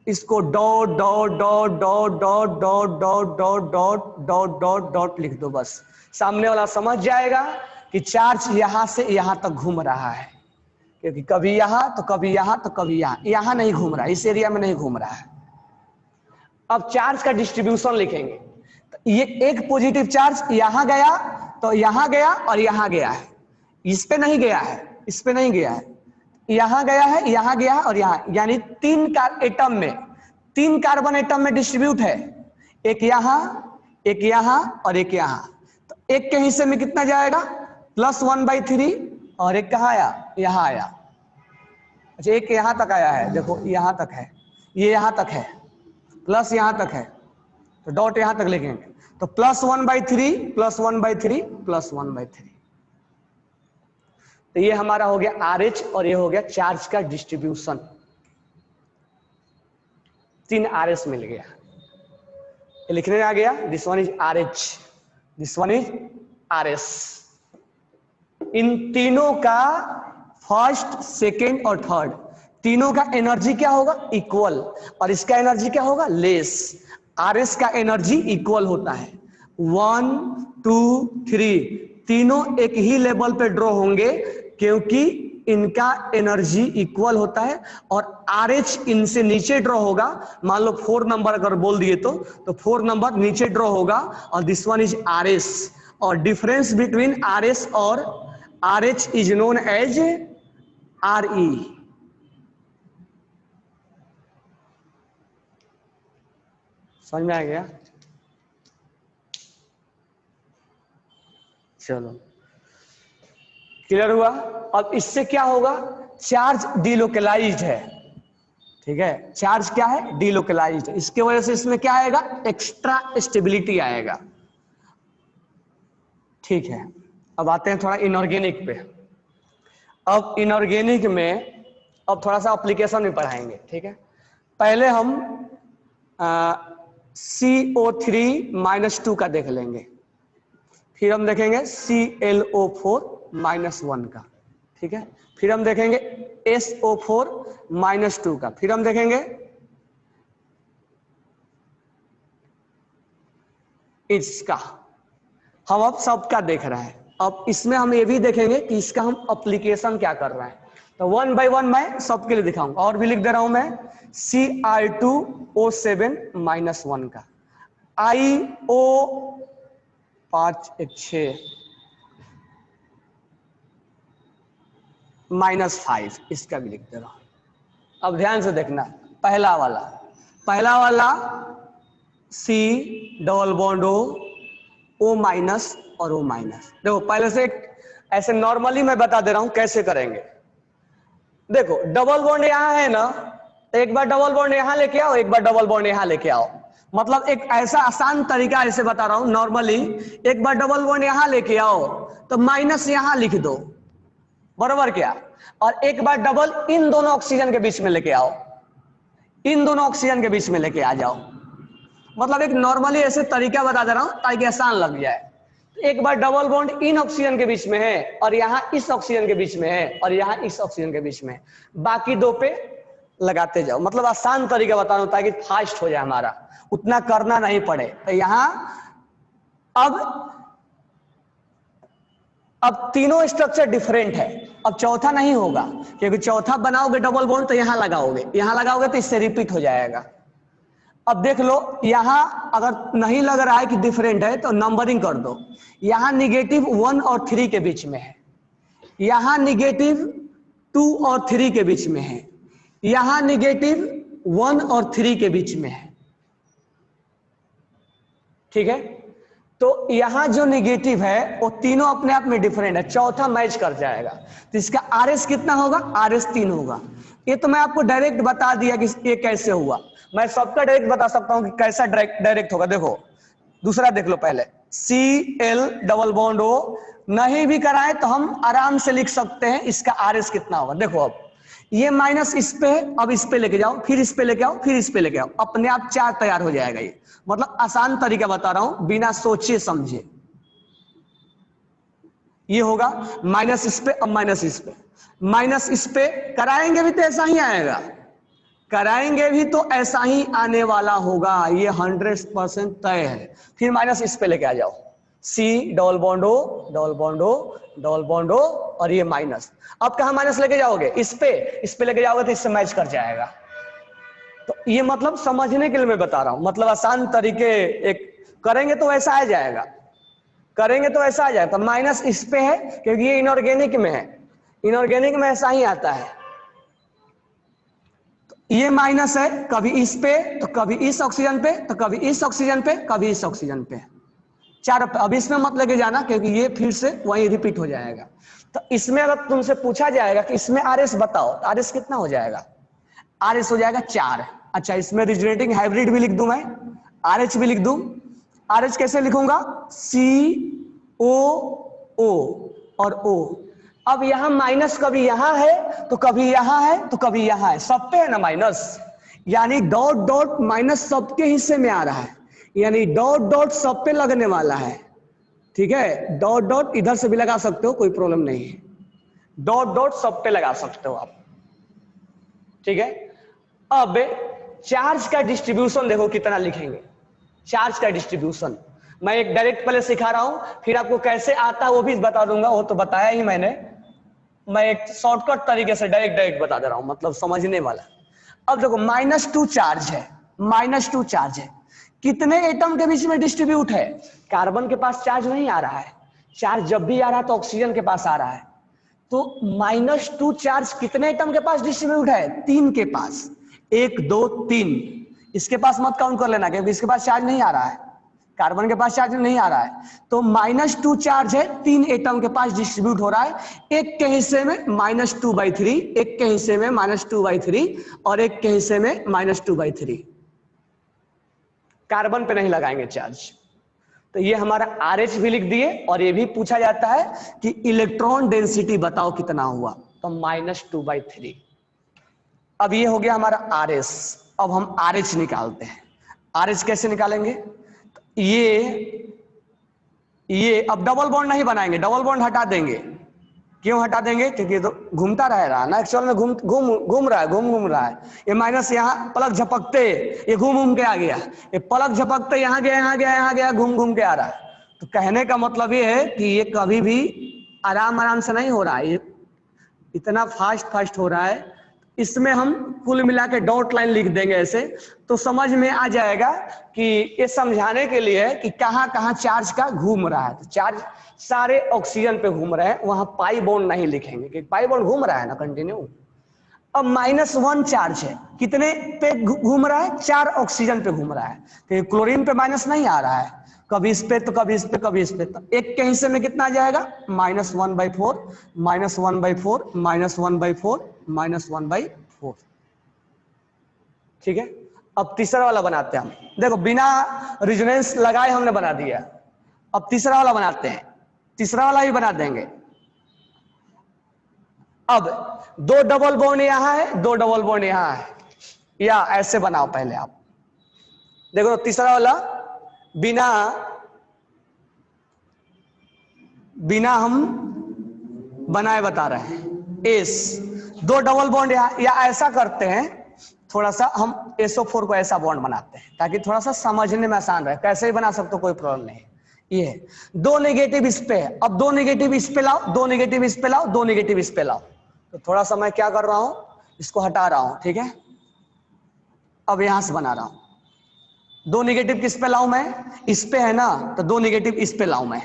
इसको dot dot dot dot dot dot dot dot dot dot dot dot लिख दो, बस सामने वाला समझ जाएगा कि चार्ज यहां से यहां तक घूम रहा है, क्योंकि कभी यहां तो कभी यहां तो कभी यहां, यहां नहीं घूम रहा है, इस एरिया में नहीं घूम रहा है। अब चार्ज का डिस्ट्रीब्यूशन लिखेंगे, तो ये एक पॉजिटिव चार्ज यहां गया तो यहां गया और यहां गया है, इस पे नहीं गया है, इस पे नहीं गया है, यहां गया है, यहां गया है और यहां, यानी 3 एटम में, 3 कार्बन एटम में डिस्ट्रीब्यूट है, एक यहां, एक यहां और एक यहां। तो एक के हिस्से में कितना जाएगा, +1/3, और एक कहां आया, यहां आया। अच्छा, एक यहां तक आया है, देखो यहां तक है, ये यहां तक है, प्लस यहां तक है, तो डॉट यहां तक लिखेंगे, तो +1/3 +1/3 +1/3। तो ये हमारा हो गया आरएच, और ये हो गया चार्ज का डिस्ट्रीब्यूशन, 3 आरएस मिल गया। ये लिखने में आ गया, this one is R H, this one is R S. इन तीनों का फर्स्ट, सेकेंड और थर्ड तीनों का एनर्जी क्या होगा, इक्वल, और इसका एनर्जी क्या होगा, लेस। आरएस का एनर्जी इक्वल होता है। 1 2 3 तीनों एक ही लेवल पे ड्रॉ होंगे क्योंकि इनका एनर्जी इक्वल होता है, और आरएच इनसे नीचे ड्रॉ होगा। मान लो 4 नंबर अगर बोल दिए तो 4 नंबर नीचे ड्रॉ होगा, और दिस वन इज आरएस, और डिफरेंस बिटवीन आरएस और आरएच इज नोन एज आरई। समझ में आ गया? चलो क्लियर हुआ। अब इससे क्या होगा, चार्ज डिलोकलाइज्ड है, ठीक है, चार्ज क्या है, डिलोकलाइज्ड। इसके वजह से इसमें क्या आएगा, एक्स्ट्रा स्टेबिलिटी आएगा, ठीक है। अब आते हैं थोड़ा इनऑर्गेनिक पे। अब इनऑर्गेनिक में अब थोड़ा सा एप्लीकेशन में पढ़ाएंगे, ठीक है। पहले हम CO3-2 का देख लेंगे, फिर हम देखेंगे ClO4-1 का, ठीक है। फिर हम देखेंगे SO4-2 का, फिर हम देखेंगे इसका। हम अब सबका देख रहे हैं। अब इसमें हम ये भी देखेंगे कि इसका हम एप्लीकेशन क्या कर रहे हैं। तो 1 बाय 1 मैं सबके लिए दिखाऊंगा, और भी लिख दे रहा हूं मैं। Cr2O7-1 का, IO516-5 इसका भी लिख दे रहा हूं। अब ध्यान से देखना, पहला वाला C double bond O minus और O माइनस। देखो पहले से ऐसे नॉर्मली मैं बता दे रहा हूं कैसे करेंगे। देखो डबल बॉन्ड यहां है ना, एक बार डबल बॉन्ड यहां लेके आओ, एक बार डबल बॉन्ड यहां लेके आओ। मतलब एक ऐसा आसान तरीका ऐसे बता रहा हूं नॉर्मली, एक बार डबल बॉन्ड यहां लेके आओ तो माइनस यहां लिख दो, बराबर क्या, और एक बार डबल इन दोनों ऑक्सीजन के बीच में लेके आओ, इन दोनों ऑक्सीजन के बीच में लेके आ जाओ। मतलब एक नॉर्मली ऐसे तरीका बता दे रहा हूं ताकि आसान लग जाए। एक बार डबल बॉन्ड इन ऑक्सीजन के बीच में है, और यहां इस ऑक्सीजन के बीच में है, और यहां इस ऑक्सीजन के बीच में, बाकी दो पे लगाते जाओ। मतलब आसान तरीका बता रहा हूं ताकि फास्ट हो जाए, हमारा उतना करना नहीं पड़े। तो यहां अब तीनों स्ट्रक्चर डिफरेंट है, अब चौथा नहीं होगा, क्योंकि चौथा बनाओगे डबल बॉन्ड तो यहां लगाओगे तो इससे रिपीट हो जाएगा। अब देख लो, यहां अगर नहीं लग रहा है कि डिफरेंट है तो नंबरिंग कर दो। यहां -1 और 3 के बीच में है, यहां -2 और 3 के बीच में है, यहां -1 और 3 के बीच में है, ठीक है। तो यहां जो नेगेटिव है वो तीनों अपने आप में डिफरेंट है, चौथा मैच कर जाएगा। तो इसका आरएस कितना होगा, आरएस 3 होगा। ये तो मैं आपको डायरेक्ट बता दिया कि ये कैसे हुआ। मैं सबका डायरेक्ट बता सकता हूं कि कैसा डायरेक्ट होगा। देखो दूसरा देख लो, पहले Cl डबल बॉन्ड O नहीं भी कराए तो हम आराम से लिख सकते हैं इसका आरएस कितना होगा। देखो अब ये माइनस इस पे है, अब इस पे लेके जाओ, फिर इस पे लेके आओ, फिर इस पे लेके आओ, अपने आप 4 तैयार हो जाएगा। ये मतलब आसान तरीका बता रहा हूं, बिना सोचे समझे। ये होगा माइनस इस पे, अब माइनस इस पे कराएंगे भी तो ऐसा ही आएगा, कराएंगे भी तो ऐसा ही आने वाला होगा, ये 100% तय है। फिर माइनस इस पे लेके आ जाओ, C double bond O double bond O double bond O, और ये माइनस। अब कहां माइनस लेके जाओगे, इस पे लेके जाओगे तो इससे मैच कर जाएगा। तो ये मतलब समझने के लिए मैं बता रहा हूं, मतलब आसान तरीके एक करेंगे तो ऐसा आ जाएगा, करेंगे तो ऐसा आ जाएगा। तो माइनस इस पे है क्योंकि ये इनऑर्गेनिक में है, इनऑर्गेनिक में ऐसा ही आता है। तो ये माइनस है, कभी इस पे तो कभी इस ऑक्सीजन पे, तो कभी इस ऑक्सीजन पे, कभी इस ऑक्सीजन पे, 4 पे। अब इसमें मत लेके जाना क्योंकि ये फिर से वही रिपीट हो जाएगा। तो इसमें अगर तुमसे पूछा जाएगा कि इसमें आरएस बताओ, तो आरएस कितना हो जाएगा, आरएस हो जाएगा 4। अच्छा, इसमें रिजोनेटिंग हाइब्रिड भी लिख दूं मैं, आरएच भी लिख दूं। आरएच कैसे लिखूंगा, COO और O। अब यहां माइनस कभी यहां है तो कभी यहां है तो कभी यहां है, सब पे है ना माइनस, यानी डॉट डॉट माइनस सबके हिस्से में आ रहा है। यानी डॉट डॉट सब पे लगने वाला है, ठीक है। डॉट डॉट इधर से भी लगा सकते हो, कोई प्रॉब्लम नहीं है, डॉट डॉट सब पे लगा सकते हो आप, ठीक है। अब चार्ज का डिस्ट्रीब्यूशन देखो कितना लिखेंगे, चार्ज का डिस्ट्रीब्यूशन मैं एक डायरेक्ट पहले सिखा रहा हूं, फिर आपको कैसे आता है वो भी बता दूंगा, वो तो बताया ही मैंने, मैं एक शॉर्टकट तरीके से डायरेक्ट बता दे रहा हूं, मतलब समझने वाला। अब देखो -2 चार्ज है, -2 चार्ज है, कितने एटम के बीच में डिस्ट्रीब्यूट है? कार्बन के पास चार्ज नहीं आ रहा है, चार्ज जब भी आ रहा है तो ऑक्सीजन के पास आ रहा है, तो -2 चार्ज कितने एटम के पास डिस्ट्रीब्यूट है? 3 के पास, 1 2 3, इसके पास मत काउंट कर लेना क्योंकि इसके पास चार्ज नहीं आ रहा है, कार्बन के पास चार्ज नहीं आ रहा है, तो -2 चार्ज है, 3 एटम के पास डिस्ट्रीब्यूट हो रहा है, एक के हिस्से में -2/3, एक के हिस्से में -2/3 और एक के हिस्से में -2/3। कार्बन पे नहीं लगाएंगे चार्ज, तो ये हमारा RH भी लिख दिए, और ये भी पूछा जाता है कि इलेक्ट्रॉन डेंसिटी बताओ कितना हुआ, तो -2/3। अब ये हो गया हमारा RS। अब हम RH निकालते हैं, RH कैसे निकालेंगे? ये अब डबल बॉन्ड नहीं बनाएंगे, डबल बॉन्ड हटा देंगे। क्यों हटा देंगे? क्योंकि तो घूमता रह रहा है ना, एक्चुअल में घूम रहा है, ये माइनस यहाँ पलक झपकते ये घूम के आ गया, ये पलक झपकते यहाँ गया घूम के आ रहा है। तो कहने का मतलब ये है कि ये कभी भी आराम से नहीं हो रहा है, ये इतना फास्ट हो रहा है। इसमें हम कुल मिला के डॉट लाइन लिख देंगे ऐसे, तो समझ में आ जाएगा कि ये समझाने के लिए कि कहाँ कहाँ चार्ज का घूम रहा है। तो चार्ज सारे ऑक्सीजन पे घूम रहे हैं, वहां पाई बॉन्ड नहीं लिखेंगे क्योंकि पाई बॉन्ड घूम रहा है ना कंटिन्यू। अब -1 चार्ज है, कितने पे घूम रहा है? 4 ऑक्सीजन पे घूम रहा है, तो क्लोरीन पे माइनस नहीं आ रहा है, कभी इस पे तो कभी इस पे कभी इस पे, तो एक के हिस्से में कितना आ जाएगा? -1/4, -1/4, -1/4, -1/4, ठीक है। अब तीसरा वाला बनाते हैं हम, देखो बिना रेजोनेंस लगाए हमने बना दिया। अब तीसरा वाला बनाते हैं, तीसरा वाला भी बना देंगे। अब 2 डबल बॉन्ड यहां है, 2 डबल बॉन्ड यहां है, या ऐसे बनाओ पहले आप। देखो तीसरा वाला बिना हम बनाए बता रहे हैं। एस 2 डबल बॉन्ड या ऐसा करते हैं, थोड़ा सा हम SO4 को ऐसा बॉन्ड बनाते हैं ताकि थोड़ा सा समझने में आसान रहे, कैसे भी बना सकते हो कोई प्रॉब्लम नहीं। ये 2 नेगेटिव इस पे है, अब 2 नेगेटिव इस पे लाओ, 2 नेगेटिव इस पे लाओ, 2 नेगेटिव इस पे लाओ। तो थोड़ा सा मैं क्या कर रहा हूं, इसको हटा रहा हूं, ठीक है। अब यहां से बना रहा हूं, 2 नेगेटिव किस पे लाऊं मैं? इस पे है ना, तो 2 नेगेटिव इस पे लाऊं मैं।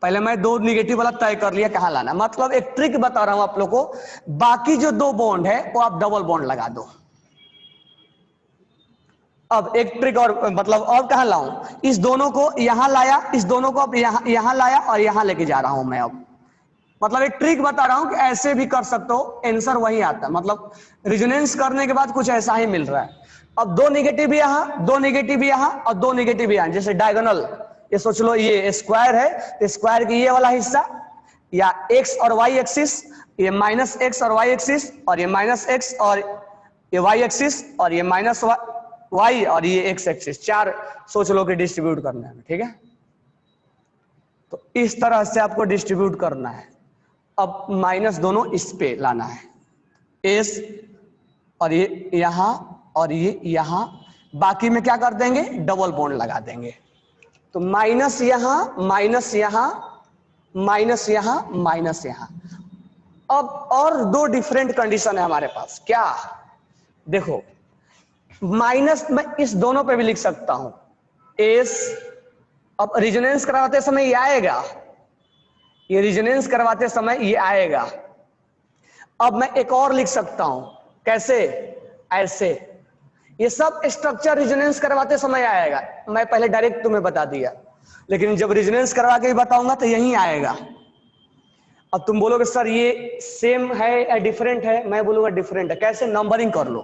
पहले मैं 2 नेगेटिव वाला तय कर लिया कहां लाना, मतलब एक ट्रिक बता रहा हूं आप लोगों को। बाकी जो 2 बॉन्ड है वो आप डबल बॉन्ड लगा दो। अब एक ट्रिक और, मतलब और कहां लाऊं? इस दोनों को यहां लाया, इस दोनों को अब यहां लाया और यहां लेके जा रहा हूं मैं। अब मतलब एक ट्रिक बता रहा हूं कि ऐसे भी कर सकते हो, आंसर वही आता है, मतलब रेजोनेंस करने के बाद कुछ ऐसा ही मिल रहा है। अब 2 नेगेटिव भी यहां, 2 नेगेटिव भी यहां और 2 नेगेटिव भी यहां, जैसे डायगोनल। ये सोच लो ये स्क्वायर है, तो स्क्वायर की ये वाला हिस्सा या x और y एक्सिस, ये -x और y एक्सिस, और ये -x और ये y एक्सिस, और ये -y और ये x एक्सिस, 4 सोच लो कि डिस्ट्रीब्यूट करना है, ठीक है। तो इस तरह से आपको डिस्ट्रीब्यूट करना है। अब माइनस दोनों इस पे लाना है, एस और ये यहां और ये यहां, बाकी में क्या कर देंगे? डबल बॉन्ड लगा देंगे। तो माइनस यहां, माइनस यहां, माइनस यहां, माइनस यहां। अब और 2 डिफरेंट कंडीशन है हमारे पास, क्या? देखो माइनस मैं इस दोनों पे भी लिख सकता हूं, एस। अब रेजोनेंस करवाते समय ये आएगा, ये रेजोनेंस करवाते समय ये आएगा। अब मैं एक और लिख सकता हूं, कैसे? ऐसे। ये सब स्ट्रक्चर रेजोनेंस करवाते समय आएगा, मैं पहले डायरेक्ट तुम्हें बता दिया, लेकिन जब रेजोनेंस करवा के बताऊंगा तो यही आएगा। अब तुम बोलोगे सर ये सेम है या डिफरेंट है? मैं बोलूंगा डिफरेंट है। कैसे? नंबरिंग कर लो,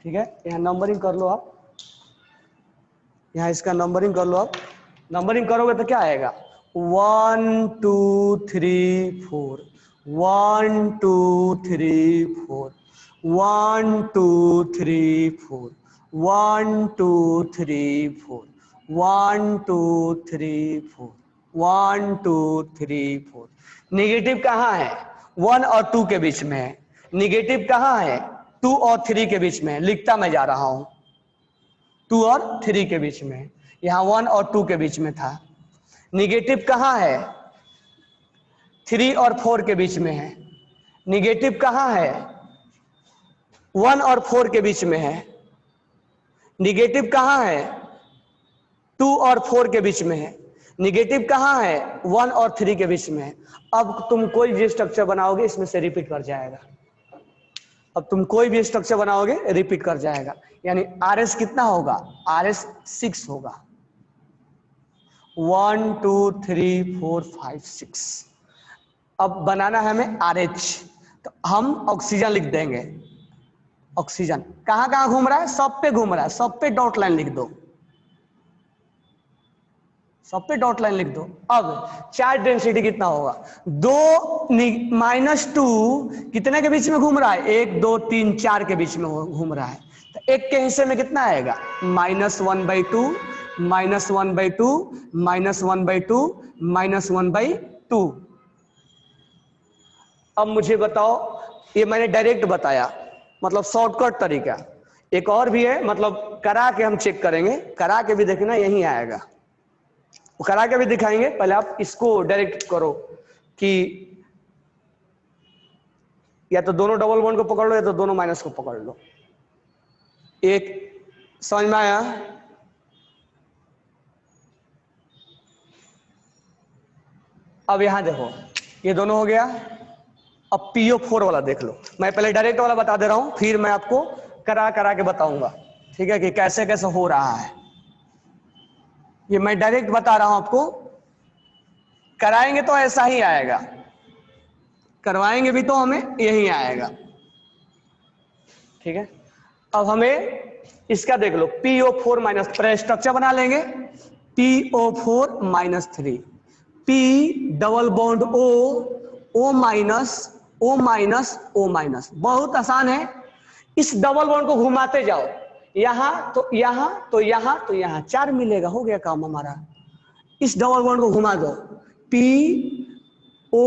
ठीक है। यहाँ नंबरिंग कर लो आप, यहाँ इसका नंबरिंग कर लो आप। नंबरिंग करोगे तो क्या आएगा? 1 2 3 4, 1 2 3 4, 1 2 3 4, 1 2 3 4, 1 2 3 4, 1 2 3 4। निगेटिव कहाँ है? 1 और 2 के बीच में है। निगेटिव कहाँ है? 2 और 3 के बीच में। लिखता मैं जा रहा हूं, 2 और 3 के बीच में। यहां 1 और 2 के बीच में था। निगेटिव कहाँ है? 3 और 4 के बीच में है। निगेटिव कहाँ है? 1 और 4 के बीच में है। निगेटिव कहाँ है? 2 और 4 के बीच में है। निगेटिव कहाँ है? 1 और 3 के बीच में है। अब तुम कोई भी स्ट्रक्चर बनाओगे इसमें से रिपीट कर जाएगा। अब तुम कोई भी स्ट्रक्चर बनाओगे रिपीट कर जाएगा। यानी RS कितना होगा? RS 6 होगा। 1 2 3 4 5 6। अब बनाना है हमें RH, तो हम ऑक्सीजन लिख देंगे। ऑक्सीजन कहां कहां घूम रहा है? सब पे घूम रहा है। सब पे डॉट लाइन लिख दो, सब पे डॉट लाइन लिख दो। अब चार्ज डेंसिटी कितना होगा? 2 माइनस 2 कितने के बीच में घूम रहा है? 1 2 3 4 के बीच में घूम रहा है। तो एक के हिस्से में कितना आएगा? -1/2, -1/2, -1/2, -1/2। अब मुझे बताओ, ये मैंने डायरेक्ट बताया, मतलब शॉर्टकट तरीका। एक और भी है, मतलब करा के हम चेक करेंगे। करा के भी देखना, यही आएगा। वो करा के भी दिखाएंगे। पहले आप इसको डायरेक्ट करो कि या तो दोनों डबल बॉन्ड को पकड़ लो या तो दोनों माइनस को पकड़ लो। एक समझ में आया? अब यहां देखो, ये दोनों हो गया। अब PO4 वाला देख लो। मैं पहले डायरेक्ट वाला बता दे रहा हूं, फिर मैं आपको करा करा के बताऊंगा, ठीक है, कि कैसे कैसे हो रहा है। ये मैं डायरेक्ट बता रहा हूं आपको। कराएंगे तो ऐसा ही आएगा, करवाएंगे भी तो हमें यही आएगा, ठीक है। अब हमें इसका देख लो, PO4 माइनस, स्ट्रक्चर बना लेंगे। PO4 -3, P double bond O minus, O minus, O minus. बहुत आसान है। इस डबल बॉन्ड को घुमाते जाओ, यहां तो यहां तो यहां तो यहां, 4 मिलेगा। हो गया काम हमारा। इस डबल बॉन्ड को घुमा दो, PO,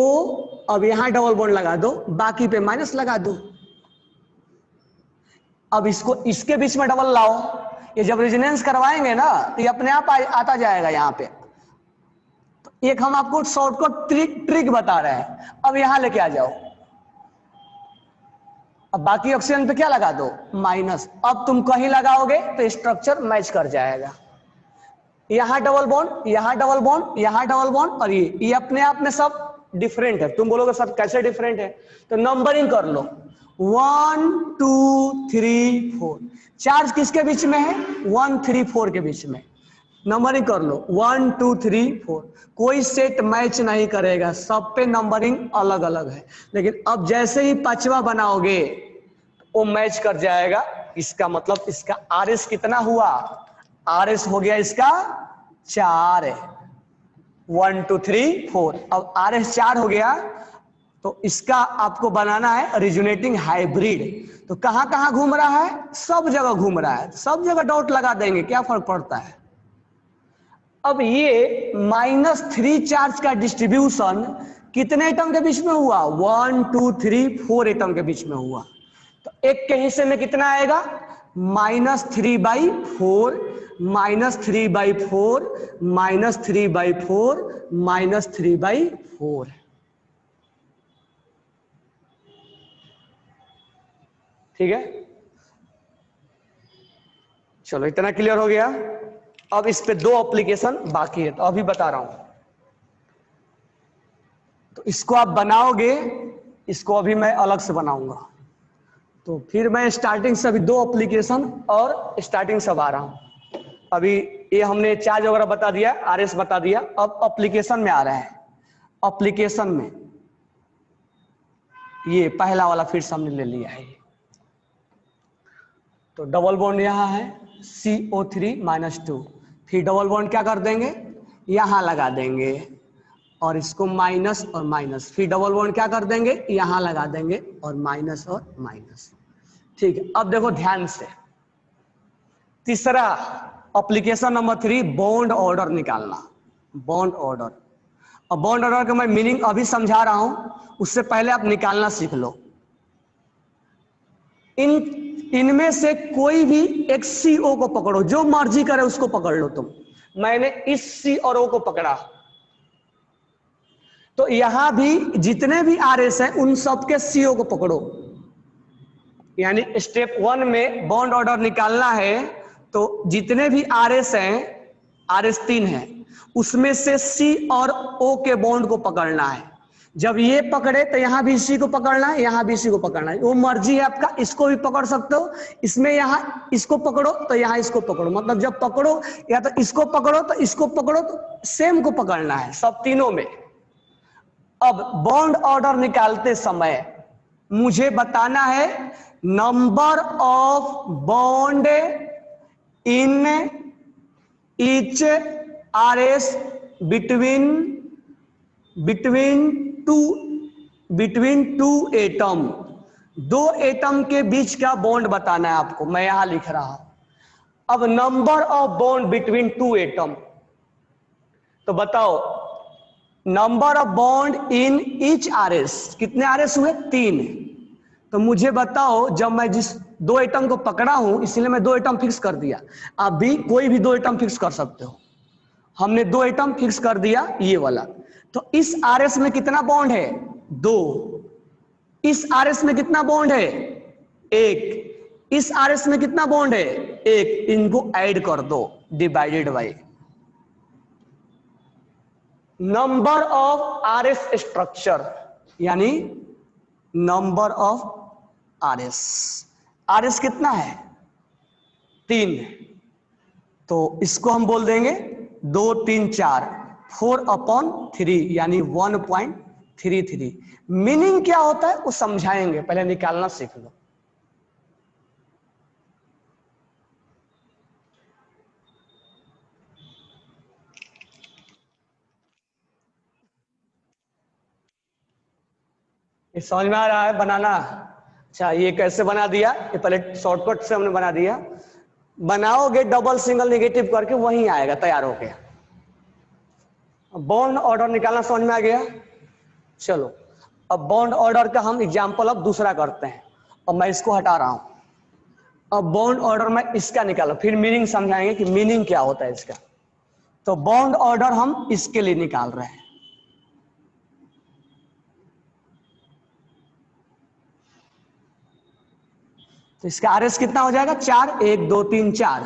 अब यहां डबल बॉन्ड लगा दो, बाकी पे माइनस लगा दो। अब इसको इसके बीच में डबल लाओ। ये जब रेजोनेंस करवाएंगे ना तो ये अपने आप आता जाएगा यहां पे। तो एक हम आपको शॉर्टकट ट्रिक बता रहे हैं। अब यहां लेके आ जाओ। अब बाकी ऑक्सीजन पे क्या लगा दो? माइनस। अब तुम कहीं लगाओगे तो स्ट्रक्चर मैच कर जाएगा। यहां डबल बॉन्ड, यहां डबल बॉन्ड, यहां डबल बॉन्ड, और ये अपने आप में सब डिफरेंट है। तुम बोलोगे सर कैसे डिफरेंट है? तो नंबरिंग कर लो, 1 2 3 4। चार्ज किसके बीच में है? 1 3 4 के बीच में। नंबरिंग कर लो, 1 2 3 4। कोई सेट मैच नहीं करेगा, सब पे नंबरिंग अलग अलग है। लेकिन अब जैसे ही पांचवा बनाओगे वो मैच कर जाएगा। इसका मतलब इसका RS कितना हुआ? RS हो गया इसका 4 है। 1 2 3 4। अब RS 4 हो गया, तो इसका आपको बनाना है रिजोनेटिंग हाइब्रिड। तो कहां कहां घूम रहा है? सब जगह घूम रहा है। सब जगह डॉट लगा देंगे, क्या फर्क पड़ता है। अब ये -3 चार्ज का डिस्ट्रीब्यूशन कितने एटम के बीच में हुआ? 1 2 3 4 एटम के बीच में हुआ। तो एक के हिस्से में कितना आएगा? -3/4, -3/4, -3/4, -3/4। ठीक है, चलो इतना क्लियर हो गया। अब इस पे 2 एप्लीकेशन बाकी है, तो अभी बता रहा हूं। तो इसको आप बनाओगे, इसको अभी मैं अलग से बनाऊंगा। तो फिर मैं स्टार्टिंग से अभी 2 एप्लीकेशन और स्टार्टिंग से आ रहा हूं। अभी ये हमने चार्ज वगैरह बता दिया, RS बता दिया। अब एप्लीकेशन में आ रहा है। एप्लीकेशन में ये पहला वाला फिर से हमने ले लिया है। तो डबल बॉन्ड यहां है, CO3-2। फिर डबल बॉन्ड क्या कर देंगे? यहां लगा देंगे, और इसको माइनस और माइनस। फिर डबल बॉन्ड क्या कर देंगे? यहां लगा देंगे, और माइनस और माइनस। ठीक है, अब देखो ध्यान से, तीसरा एप्लीकेशन नंबर 3, बॉन्ड ऑर्डर निकालना। बॉन्ड ऑर्डर, और बॉन्ड ऑर्डर का मैं मीनिंग अभी समझा रहा हूं, उससे पहले आप निकालना सीख लो। इनमें से कोई भी एक CO को पकड़ो, जो मर्जी करे उसको पकड़ लो तुम। मैंने इस C और O को पकड़ा, तो यहां भी जितने भी RS हैं उन सबके CO को पकड़ो। यानी स्टेप 1 में बॉन्ड ऑर्डर निकालना है, तो जितने भी RS हैं, RS 3 है, उसमें से C और O के बॉन्ड को पकड़ना है। जब ये पकड़े तो यहां भी इसी को पकड़ना है, यहां भी इसी को पकड़ना है। वो मर्जी है आपका, इसको भी पकड़ सकते हो, इसमें यहां इसको पकड़ो तो यहां इसको पकड़ो। मतलब जब पकड़ो, या तो इसको पकड़ो तो इसको पकड़ो, तो सेम को पकड़ना है सब तीनों में। अब बॉन्ड ऑर्डर निकालते समय मुझे बताना है number of bond in each RS between two atom. दो एटम के बीच का बॉन्ड बताना है आपको, मैं यहां लिख रहा हूं। अब number of bond between two atom, तो बताओ number of bond in each RS, कितने RS हुए? 3। तो मुझे बताओ, जब मैं जिस दो एटम को पकड़ा हूं, इसलिए मैं 2 एटम फिक्स कर दिया। आप भी कोई भी 2 एटम फिक्स कर सकते हो। हमने 2 एटम फिक्स कर दिया, ये वाला। तो इस RS में कितना बॉन्ड है? 2। इस RS में कितना बॉन्ड है? 1। इस RS में कितना बॉन्ड है? 1। इनको ऐड कर दो, divided by number of RS structure, यानी नंबर ऑफ RS। RS कितना है? 3। तो इसको हम बोल देंगे 2 3 4, 4/3, यानी 1.33। मीनिंग क्या होता है वो समझाएंगे, पहले निकालना सीख लो। ये समझ में आ रहा है बनाना? अच्छा, ये कैसे बना दिया? ये पहले शॉर्टकट से हमने बना दिया। बनाओगे डबल सिंगल नेगेटिव करके, वहीं आएगा तैयार होके। बॉन्ड ऑर्डर निकालना समझ में आ गया? चलो, अब बॉन्ड ऑर्डर का हम एग्जाम्पल अब दूसरा करते हैं। अब मैं इसको हटा रहा हूं। अब बॉन्ड ऑर्डर में इसका निकालो, फिर मीनिंग समझाएंगे कि मीनिंग क्या होता है इसका। तो बॉन्ड ऑर्डर हम इसके लिए निकाल रहे हैं। तो इसका RS कितना हो जाएगा? 4। 1 2 3 4,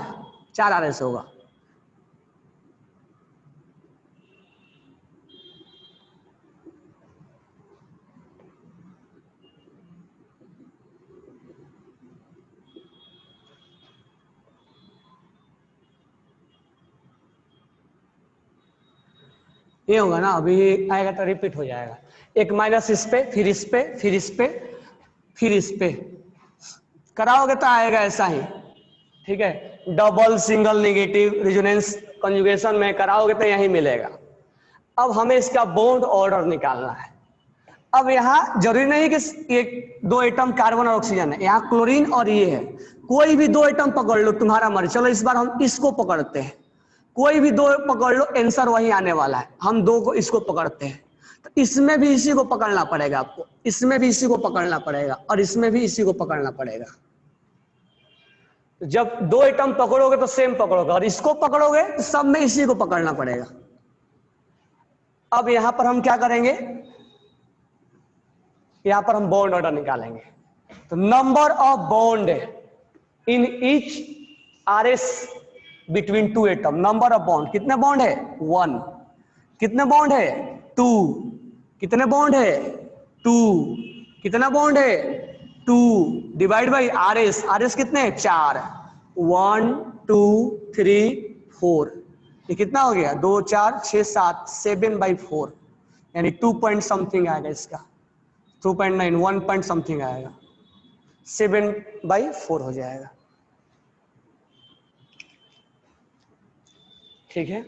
4 RS होगा। ये होगा ना, अभी आएगा तो रिपीट हो जाएगा। एक माइनस इस पे, फिर इस पे, फिर इस पे, फिर इस पे कराओगे तो आएगा ऐसा ही। ठीक है, double single negative resonance conjugation में कराओगे तो यही मिलेगा। अब हमें इसका बॉन्ड ऑर्डर निकालना है। अब यहाँ जरूरी नहीं कि एक 2 एटम कार्बन और ऑक्सीजन है, यहाँ क्लोरीन और ये है। कोई भी 2 एटम पकड़ लो, तुम्हारा मर्जी। चलो इस बार हम इसको पकड़ते हैं। कोई भी 2 पकड़ लो, आंसर वही आने वाला है। हम 2 को इसको पकड़ते हैं, तो इसमें भी इसी को पकड़ना पड़ेगा आपको, इसमें भी इसी को पकड़ना पड़ेगा, और इसमें भी इसी को पकड़ना पड़ेगा। जब 2 एटम पकड़ोगे तो सेम पकड़ोगे, और इसको पकड़ोगे तो सब में इसी को पकड़ना पड़ेगा। अब यहां पर हम क्या करेंगे? यहां पर हम बॉन्ड ऑर्डर निकालेंगे। तो number of bond in each RS between 2 atom. Number of bond, कितने बॉन्ड है? 1। कितने बॉन्ड है? 2। कितने बॉन्ड है? 2। कितना बॉन्ड है? 2 डिवाइड बाई RS। RS कितने हैं? 4। 1 2 3 4। ये कितना हो गया? 2 4 6 7, 7/4, यानी 2 पॉइंट समथिंग आएगा इसका। 2.9, 1 पॉइंट समथिंग आएगा, 7/4 हो जाएगा। ठीक है,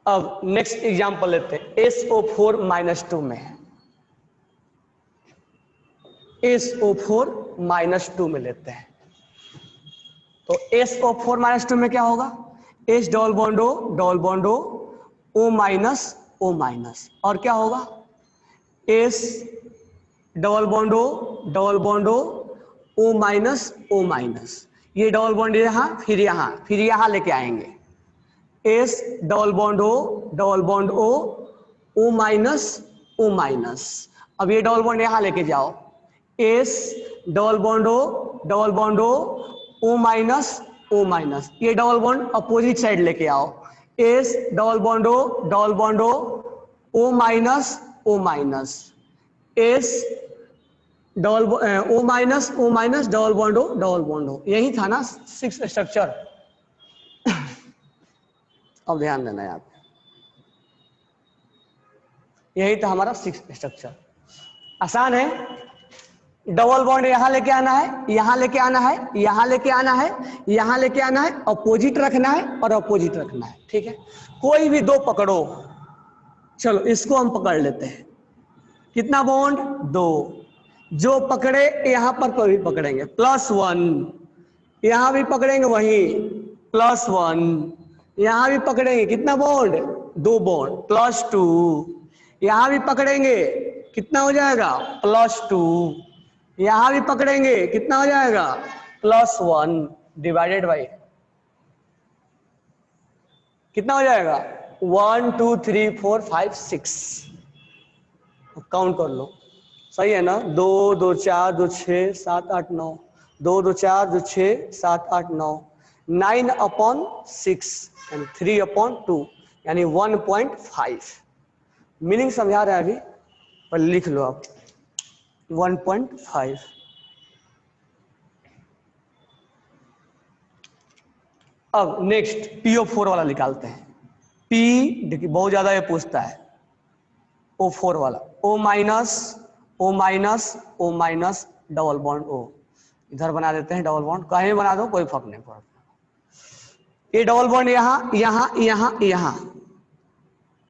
अब नेक्स्ट एग्जांपल लेते हैं। SO4-2 में SO4 -2 में लेते हैं तो SO4 -2 में क्या होगा, H double bond O minus O minus, और क्या होगा S double bond O minus O minus, ये डबल बॉन्ड यहाँ फिर यहाँ लेके आएंगे S double bond O minus O minus. अब ये डबल बॉन्ड यहाँ लेके जाओ S double bond O minus O minus, ये डबल बॉन्ड अपोजिट साइड लेके आओ S double bond O minus O minus, S double O minus double bond O, यही था ना 6 स्ट्रक्चर। अब ध्यान देना यहाँ पे, यही था हमारा 6 स्ट्रक्चर। आसान है, डबल बॉन्ड यहाँ लेके आना है, यहाँ लेके आना है, यहाँ लेके आना है, यहाँ लेके आना है, अपोजिट रखना है और अपोजिट रखना है, ठीक है। कोई भी दो पकड़ो, चलो इसको हम पकड़ लेते हैं, कितना बॉन्ड 2, जो पकड़े यहाँ पर कोई भी पकड़ेंगे +1, यहाँ भी पकड़ेंगे वही +1, यहाँ भी पकड़ेंगे कितना बॉन्ड 2 बॉन्ड +2, यहाँ भी पकड़ेंगे कितना हो जाएगा +2, यहाँ भी पकड़ेंगे कितना हो जाएगा +1 डिवाइडेड बाई कितना हो जाएगा 1 2 3 4 5 6, काउंट कर लो सही है ना, 2 2 4 2 6 7 8 9, 2 2 4 2 6 7 8 9, 9/6 एंड 3/2 यानी 1.5। मीनिंग समझा रहे हैं अभी, पर लिख लो आप 1.5। अब नेक्स्ट PO4 वाला निकालते हैं। P देखिए बहुत ज्यादा ये पूछता है, O4 वाला O minus double bond O, इधर बना देते हैं डबल बॉन्ड, कहीं बना दो कोई फर्क नहीं पड़ता। ये डबल बॉन्ड यहाँ यहाँ यहाँ यहाँ,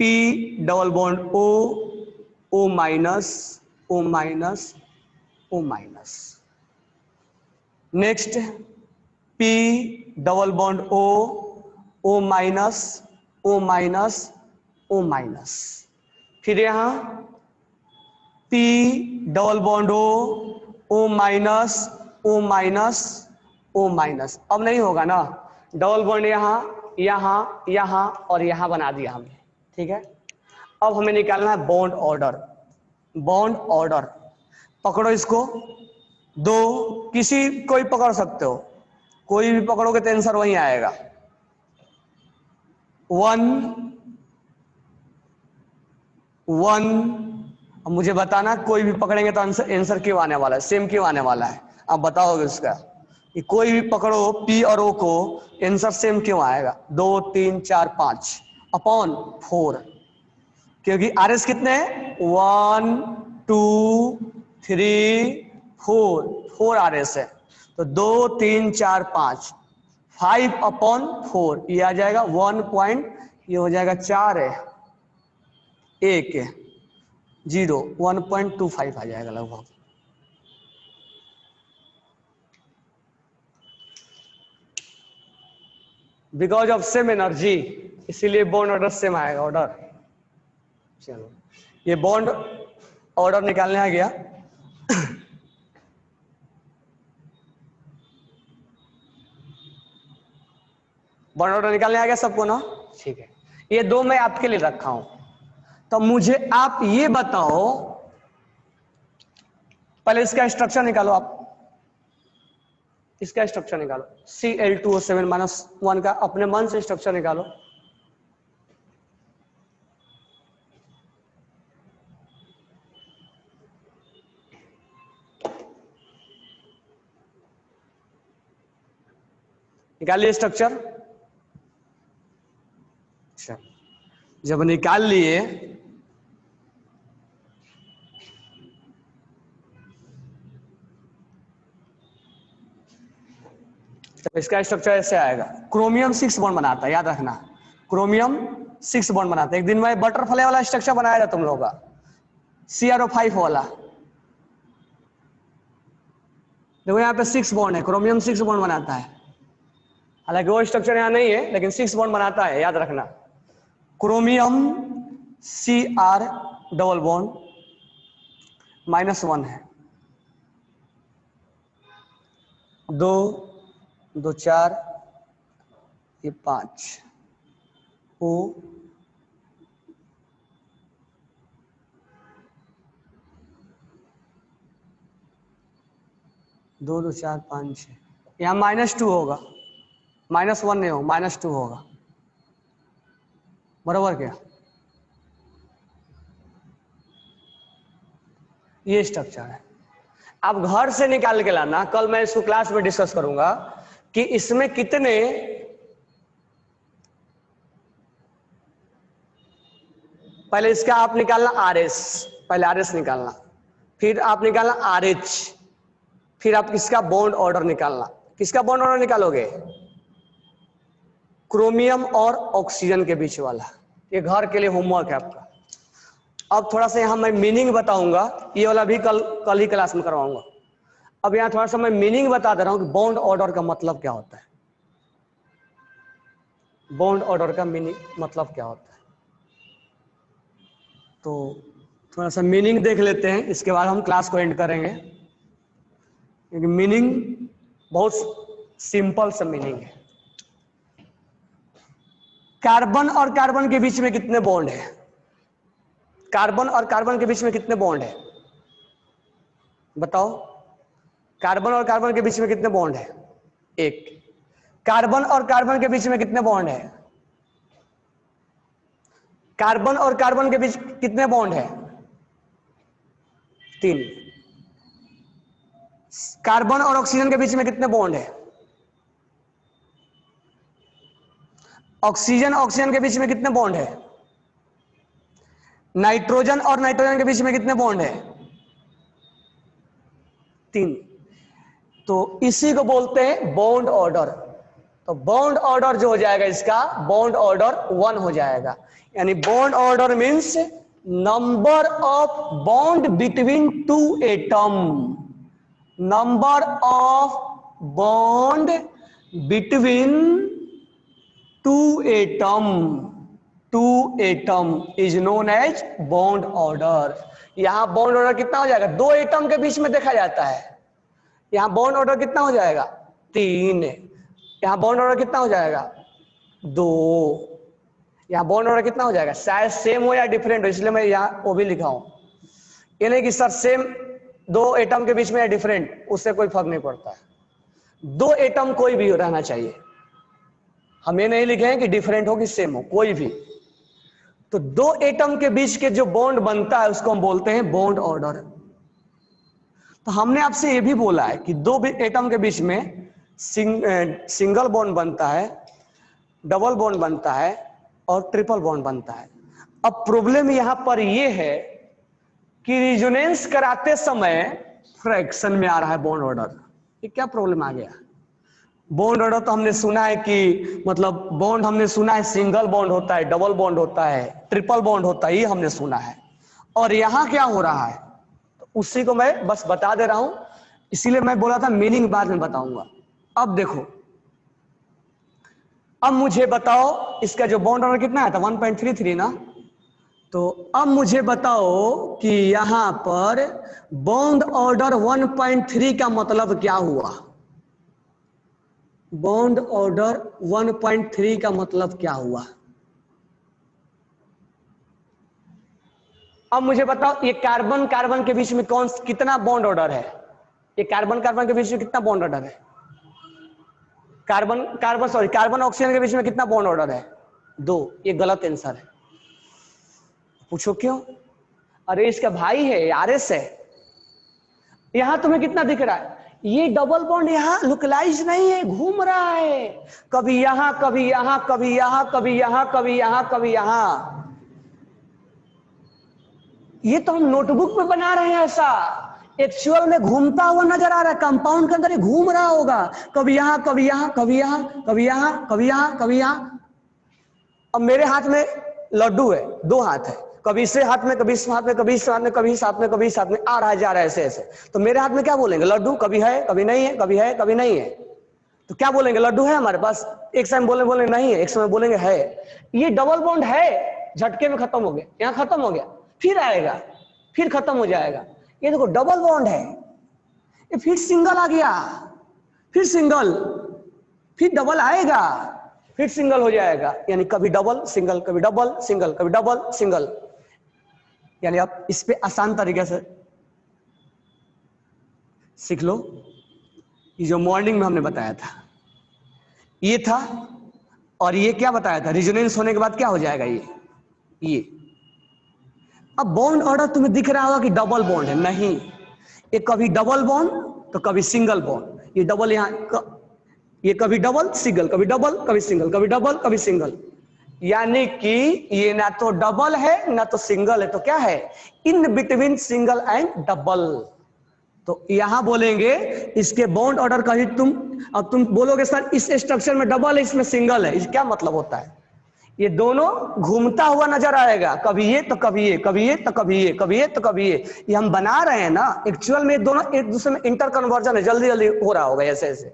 P double bond O minus O minus, next P double bond O minus O minus, फिर यहाँ P double bond O minus O minus. अब नहीं होगा ना, डबल बॉन्ड यहाँ यहाँ यहाँ और यहाँ बना दिया हमने, ठीक है। अब हमें निकालना है बॉन्ड ऑर्डर, पकड़ो इसको, दो किसी कोई पकड़ सकते हो, कोई भी पकड़ोगे तो आंसर वही आएगा 1 अब मुझे बताना कोई भी पकड़ेंगे तो आंसर क्यों आने वाला है, सेम क्यों आने वाला है, आप बताओगे उसका कि कोई भी पकड़ो P और O को आंसर सेम क्यों आएगा, 2 3 4 5/4, क्योंकि RS कितने हैं 1 2 3 4 RS है, तो 2 3 4 5/4 ये आ जाएगा 1. ये हो जाएगा 4 है 1 0 1.25 आ जाएगा लगभग। बिकॉज ऑफ सेम एनर्जी इसीलिए बॉन्ड ऑर्डर सेम आएगा ऑर्डर। चलो ये बॉन्ड ऑर्डर निकालने आ गया। बॉन्ड ऑर्डर निकालने आ गया सबको ना, ठीक है। ये दो मैं आपके लिए रखा हूं, तो मुझे आप ये बताओ, पहले इसका स्ट्रक्चर निकालो, आप इसका स्ट्रक्चर निकालो, Cl2O7 - 1 का अपने मन से स्ट्रक्चर निकालो। निकालिए स्ट्रक्चर। अच्छा, जब निकाल लिए तो इसका स्ट्रक्चर ऐसे आएगा। क्रोमियम 6 बॉन्ड बनाता है, याद रखना, क्रोमियम 6 बॉन्ड बनाता है। एक दिन में बटरफ्लाई वाला स्ट्रक्चर बनाया था तुम लोगों का, CrO5 वाला, देखो यहाँ पे 6 बॉन्ड है, क्रोमियम 6 बॉन्ड बनाता है, हालांकि वो स्ट्रक्चर यहाँ नहीं है लेकिन 6 बॉन्ड बनाता है, याद रखना। क्रोमियम Cr डबल बॉन्ड -1 है, 2 2 4 ये 5 O 2 2 4 5 6, यहाँ -2 होगा, -1 नहीं होगा, -2 होगा, बराबर क्या? ये स्ट्रक्चर है। अब घर से निकाल के लाना, कल मैं इसको क्लास में डिस्कस करूंगा कि इसमें कितने पहले इसका आप निकालना RS, पहले RS निकालना, फिर आप निकालना RH, फिर आप किसका बॉन्ड ऑर्डर निकालना। किसका बॉन्ड ऑर्डर निकालोगे? क्रोमियम और ऑक्सीजन के बीच वाला। ये घर के लिए होमवर्क है आपका। अब थोड़ा सा यहाँ मैं मीनिंग बताऊंगा, ये वाला भी कल ही क्लास में करवाऊंगा। अब यहाँ थोड़ा सा मैं मीनिंग बता दे रहा हूँ कि बॉन्ड ऑर्डर का मतलब क्या होता है। बॉन्ड ऑर्डर का मीनिंग मतलब क्या होता है, तो थोड़ा सा मीनिंग देख लेते हैं, इसके बाद हम क्लास को एंड करेंगे, क्योंकि मीनिंग बहुत सिंपल सा मीनिंग है। कार्बन और कार्बन के बीच में कितने बॉन्ड है? कार्बन और कार्बन के बीच में कितने बॉन्ड है बताओ? कार्बन और कार्बन के बीच में कितने बॉन्ड है? 1। कार्बन और कार्बन के बीच में कितने बॉन्ड है? कार्बन और कार्बन के बीच कितने बॉन्ड है? 3। कार्बन और ऑक्सीजन के बीच में कितने बॉन्ड है? ऑक्सीजन ऑक्सीजन के बीच में कितने बॉन्ड है? नाइट्रोजन और नाइट्रोजन के बीच में कितने बॉन्ड है? 3। तो इसी को बोलते हैं बॉन्ड ऑर्डर। तो बॉन्ड ऑर्डर जो हो जाएगा इसका, बॉन्ड ऑर्डर 1 हो जाएगा। यानी bond order means number of bond between 2 atom, number of bond between 2 atom, 2 atom is known as bond order. यहां बॉन्ड ऑर्डर कितना हो जाएगा? 2 एटम के बीच में देखा जाता है। यहां बॉन्ड ऑर्डर कितना हो जाएगा? 3। यहां बॉन्ड ऑर्डर कितना हो जाएगा? 2। यहां बॉन्ड ऑर्डर कितना हो जाएगा? शायद सेम हो या डिफरेंट हो, इसलिए मैं यहां वो भी लिखा हूं। ये नहीं कि सर सेम 2 एटम के बीच में या डिफरेंट, उससे कोई फर्क नहीं पड़ता है। 2 एटम कोई भी रहना चाहिए, हम ये नहीं लिखे हैं कि डिफरेंट हो कि सेम हो, कोई भी। तो 2 एटम के बीच के जो बॉन्ड बनता है उसको हम बोलते हैं बॉन्ड ऑर्डर। तो हमने आपसे ये भी बोला है कि 2 एटम के बीच में सिंगल बॉन्ड बनता है, डबल बॉन्ड बनता है और ट्रिपल बॉन्ड बनता है। अब प्रॉब्लम यहां पर यह है कि रिजोनेंस कराते समय फ्रैक्शन में आ रहा है बॉन्ड ऑर्डर। ये क्या प्रॉब्लम आ गया? बॉन्ड ऑर्डर तो हमने सुना है कि मतलब बॉन्ड हमने सुना है सिंगल बॉन्ड होता है, डबल बॉन्ड होता है, ट्रिपल बॉन्ड होता है, ये हमने सुना है। और यहां क्या हो रहा है तो उसी को मैं बस बता दे रहा हूं, इसीलिए मैं बोला था मीनिंग बाद में बताऊंगा। अब देखो, अब मुझे बताओ इसका जो बॉन्ड ऑर्डर कितना है था? 1.33 ना। तो अब मुझे बताओ कि यहां पर बॉन्ड ऑर्डर 1.3 का मतलब क्या हुआ? बॉन्ड ऑर्डर 1.3 का मतलब क्या हुआ? अब मुझे बताओ ये कार्बन कार्बन के बीच में कितना बॉन्ड ऑर्डर है? ये कार्बन कार्बन के बीच में कितना बॉन्ड ऑर्डर है? कार्बन ऑक्सीजन के बीच में कितना बॉन्ड ऑर्डर है? 2। ये गलत आंसर है। पूछो क्यों? अरे इसका भाई है, RS है। यहां तुम्हें कितना दिख रहा है? ये डबल बॉन्ड यहां लोकलाइज नहीं है, घूम रहा है, कभी यहां कभी यहां कभी यहां कभी यहां कभी यहां कभी यहां। ये तो हम नोटबुक पे बना रहे हैं, ऐसा एक्चुअल में घूमता हुआ नजर आ रहा है। कंपाउंड के अंदर ही घूम रहा होगा, कभी यहां कभी यहां कभी यहां कभी यहां कभी यहां कभी यहां। अब मेरे हाथ में लड्डू है, 2 हाथ है, कभी इससे हाथ में, कभी इस हाथ में, कभी इस हाथ में, कभी इस हाथ में, कभी इस हाथ में, आ रहा है जा रहा है ऐसे ऐसे। तो मेरे हाथ में क्या बोलेंगे? लड्डू। कभी है कभी नहीं है, कभी है कभी नहीं है। तो क्या बोलेंगे? लड्डू है हमारे पास। एक समय बोले नहीं है, एक समय बोलेंगे है। ये डबल बॉन्ड है, झटके में खत्म हो गया, यहां खत्म हो गया, फिर आएगा, फिर खत्म हो जाएगा। ये देखो डबल बॉन्ड है, ये फिर सिंगल आ गया, फिर सिंगल, फिर डबल आएगा, फिर सिंगल हो जाएगा। यानी कभी डबल सिंगल, कभी डबल सिंगल, कभी डबल सिंगल। यानी आप इस पे आसान तरीके से सीख लो। ये जो मॉर्निंग में हमने बताया था ये था, और ये क्या बताया था? रेजोनेंस होने के बाद क्या हो जाएगा? ये अब बॉन्ड ऑर्डर तुम्हें दिख रहा होगा कि डबल बॉन्ड है, नहीं, ये कभी डबल बॉन्ड तो कभी सिंगल बॉन्ड। ये डबल ये कभी डबल सिंगल, कभी डबल कभी सिंगल, कभी डबल कभी सिंगल। यानी कि ये ना तो डबल है ना तो सिंगल है, तो क्या है? In between single and double. तो यहां बोलेंगे इसके बॉन्ड ऑर्डर का ही अब तुम बोलोगे सर इस स्ट्रक्चर में डबल है, इसमें सिंगल है, इस क्या मतलब होता है? ये दोनों घूमता हुआ नजर आएगा, कभी ये तो कभी ये, कभी ये तो कभी ये, कभी ये तो कभी ये हम बना रहे हैं ना। एक्चुअल में दोनों एक दूसरे में इंटर कन्वर्जन है, जल्दी जल्दी हो रहा होगा ऐसे ऐसे।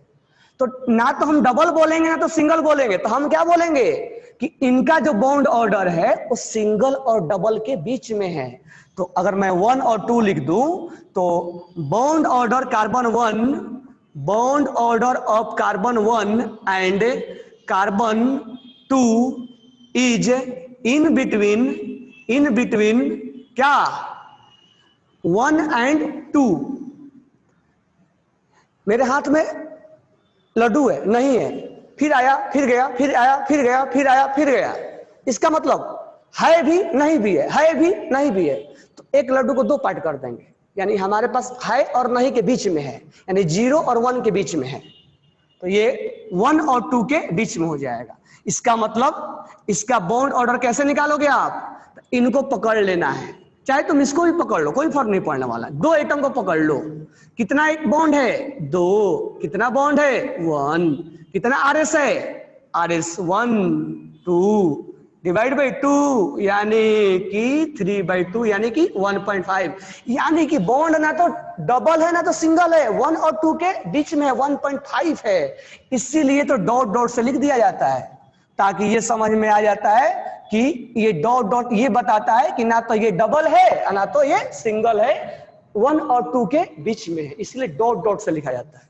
तो ना तो हम डबल बोलेंगे ना तो सिंगल बोलेंगे, तो हम क्या बोलेंगे कि इनका जो बॉन्ड ऑर्डर है वो सिंगल और डबल के बीच में है। तो अगर मैं 1 और 2 लिख दूं तो bond order carbon 1, bond order of carbon 1 and carbon 2 is in between क्या? 1 एंड 2। मेरे हाथ में लड्डू है, नहीं है, फिर आया फिर गया, फिर आया फिर गया, फिर आया फिर गया। इसका मतलब है भी नहीं भी है भी नहीं भी है। तो एक लड्डू को 2 पार्ट कर देंगे, यानी हमारे पास है और नहीं के बीच में है, यानी 0 और 1 के बीच में है। तो ये 1 और 2 के बीच में हो जाएगा। इसका मतलब इसका बॉन्ड ऑर्डर कैसे निकालोगे आप? तो इनको पकड़ लेना है, चाहे तुम इसको भी पकड़ लो, कोई फर्क नहीं पड़ने वाला। 2 एटम को पकड़ लो, कितना एक बॉन्ड है? 2। कितना बॉन्ड है? 1। कितना आरएस है? आरएस 1 2 डिवाइड बाई 2 यानी कि 3/2 यानी कि 1.5। यानी कि बॉन्ड ना तो डबल है ना तो सिंगल है, 1 और 2 के बीच में 1.5 है। इसीलिए तो डॉट डॉट से लिख दिया जाता है, ताकि ये समझ में आ जाता है कि ये डॉट डॉट ये बताता है कि ना तो ये डबल है ना तो ये सिंगल है, 1 और 2 के बीच में है, इसलिए डॉट डॉट से लिखा जाता है।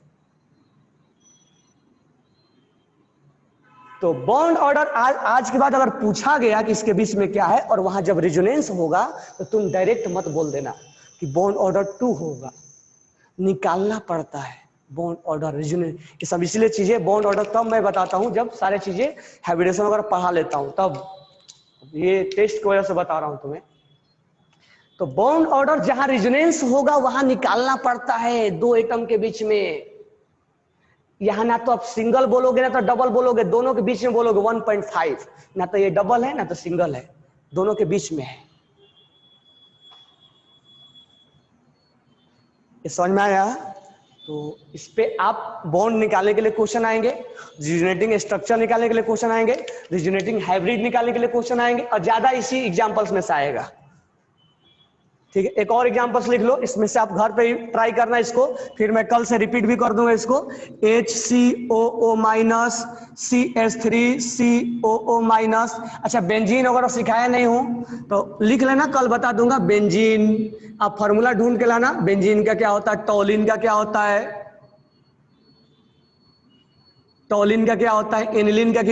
तो बॉन्ड ऑर्डर आज के बाद अगर पूछा गया कि इसके बीच में क्या है और वहां जब रेजोनेंस होगा तो तुम डायरेक्ट मत बोल देना कि बॉन्ड ऑर्डर 2 होगा, निकालना पड़ता है बॉन्ड ऑर्डर रेजोनेंस। ये सब इसलिए चीजें बॉन्ड ऑर्डर तब मैं बताता हूं जब सारे चीजें हैबिटेशन वगैरह पढ़ा लेता हूं, तब ये टेस्ट की वजह से बता रहा हूं तुम्हें। तो बॉन्ड ऑर्डर जहां रेजोनेंस होगा वहां निकालना पड़ता है 2 एटम के बीच में। यहां ना तो आप सिंगल बोलोगे ना तो डबल बोलोगे, दोनों के बीच में बोलोगे 1.5। ना तो ये डबल है ना तो सिंगल है, दोनों के बीच में है। ये समझ में आया? तो इस पे आप बॉन्ड निकालने के लिए क्वेश्चन आएंगे, रिजोनेटिंग स्ट्रक्चर निकालने के लिए क्वेश्चन आएंगे, रिजोनेटिंग हाइब्रिड निकालने के लिए क्वेश्चन आएंगे, और ज्यादा इसी एग्जांपल्स में से आएगा। ठीक है, एक और एग्जांपल्स लिख लो, इसमें से आप घर पे ही ट्राई करना इसको, फिर मैं कल से रिपीट भी कर दूंगा इसको। HCOO minus CH3COO minus. अच्छा, बेंजीन वगैरह सिखाया नहीं हूं तो लिख लेना, कल बता दूंगा। बेंजीन आप फॉर्मूला ढूंढ के लाना, बेंजीन का क्या होता है, टॉलिन का क्या होता है, टॉलिन का क्या होता है, एनिलीन का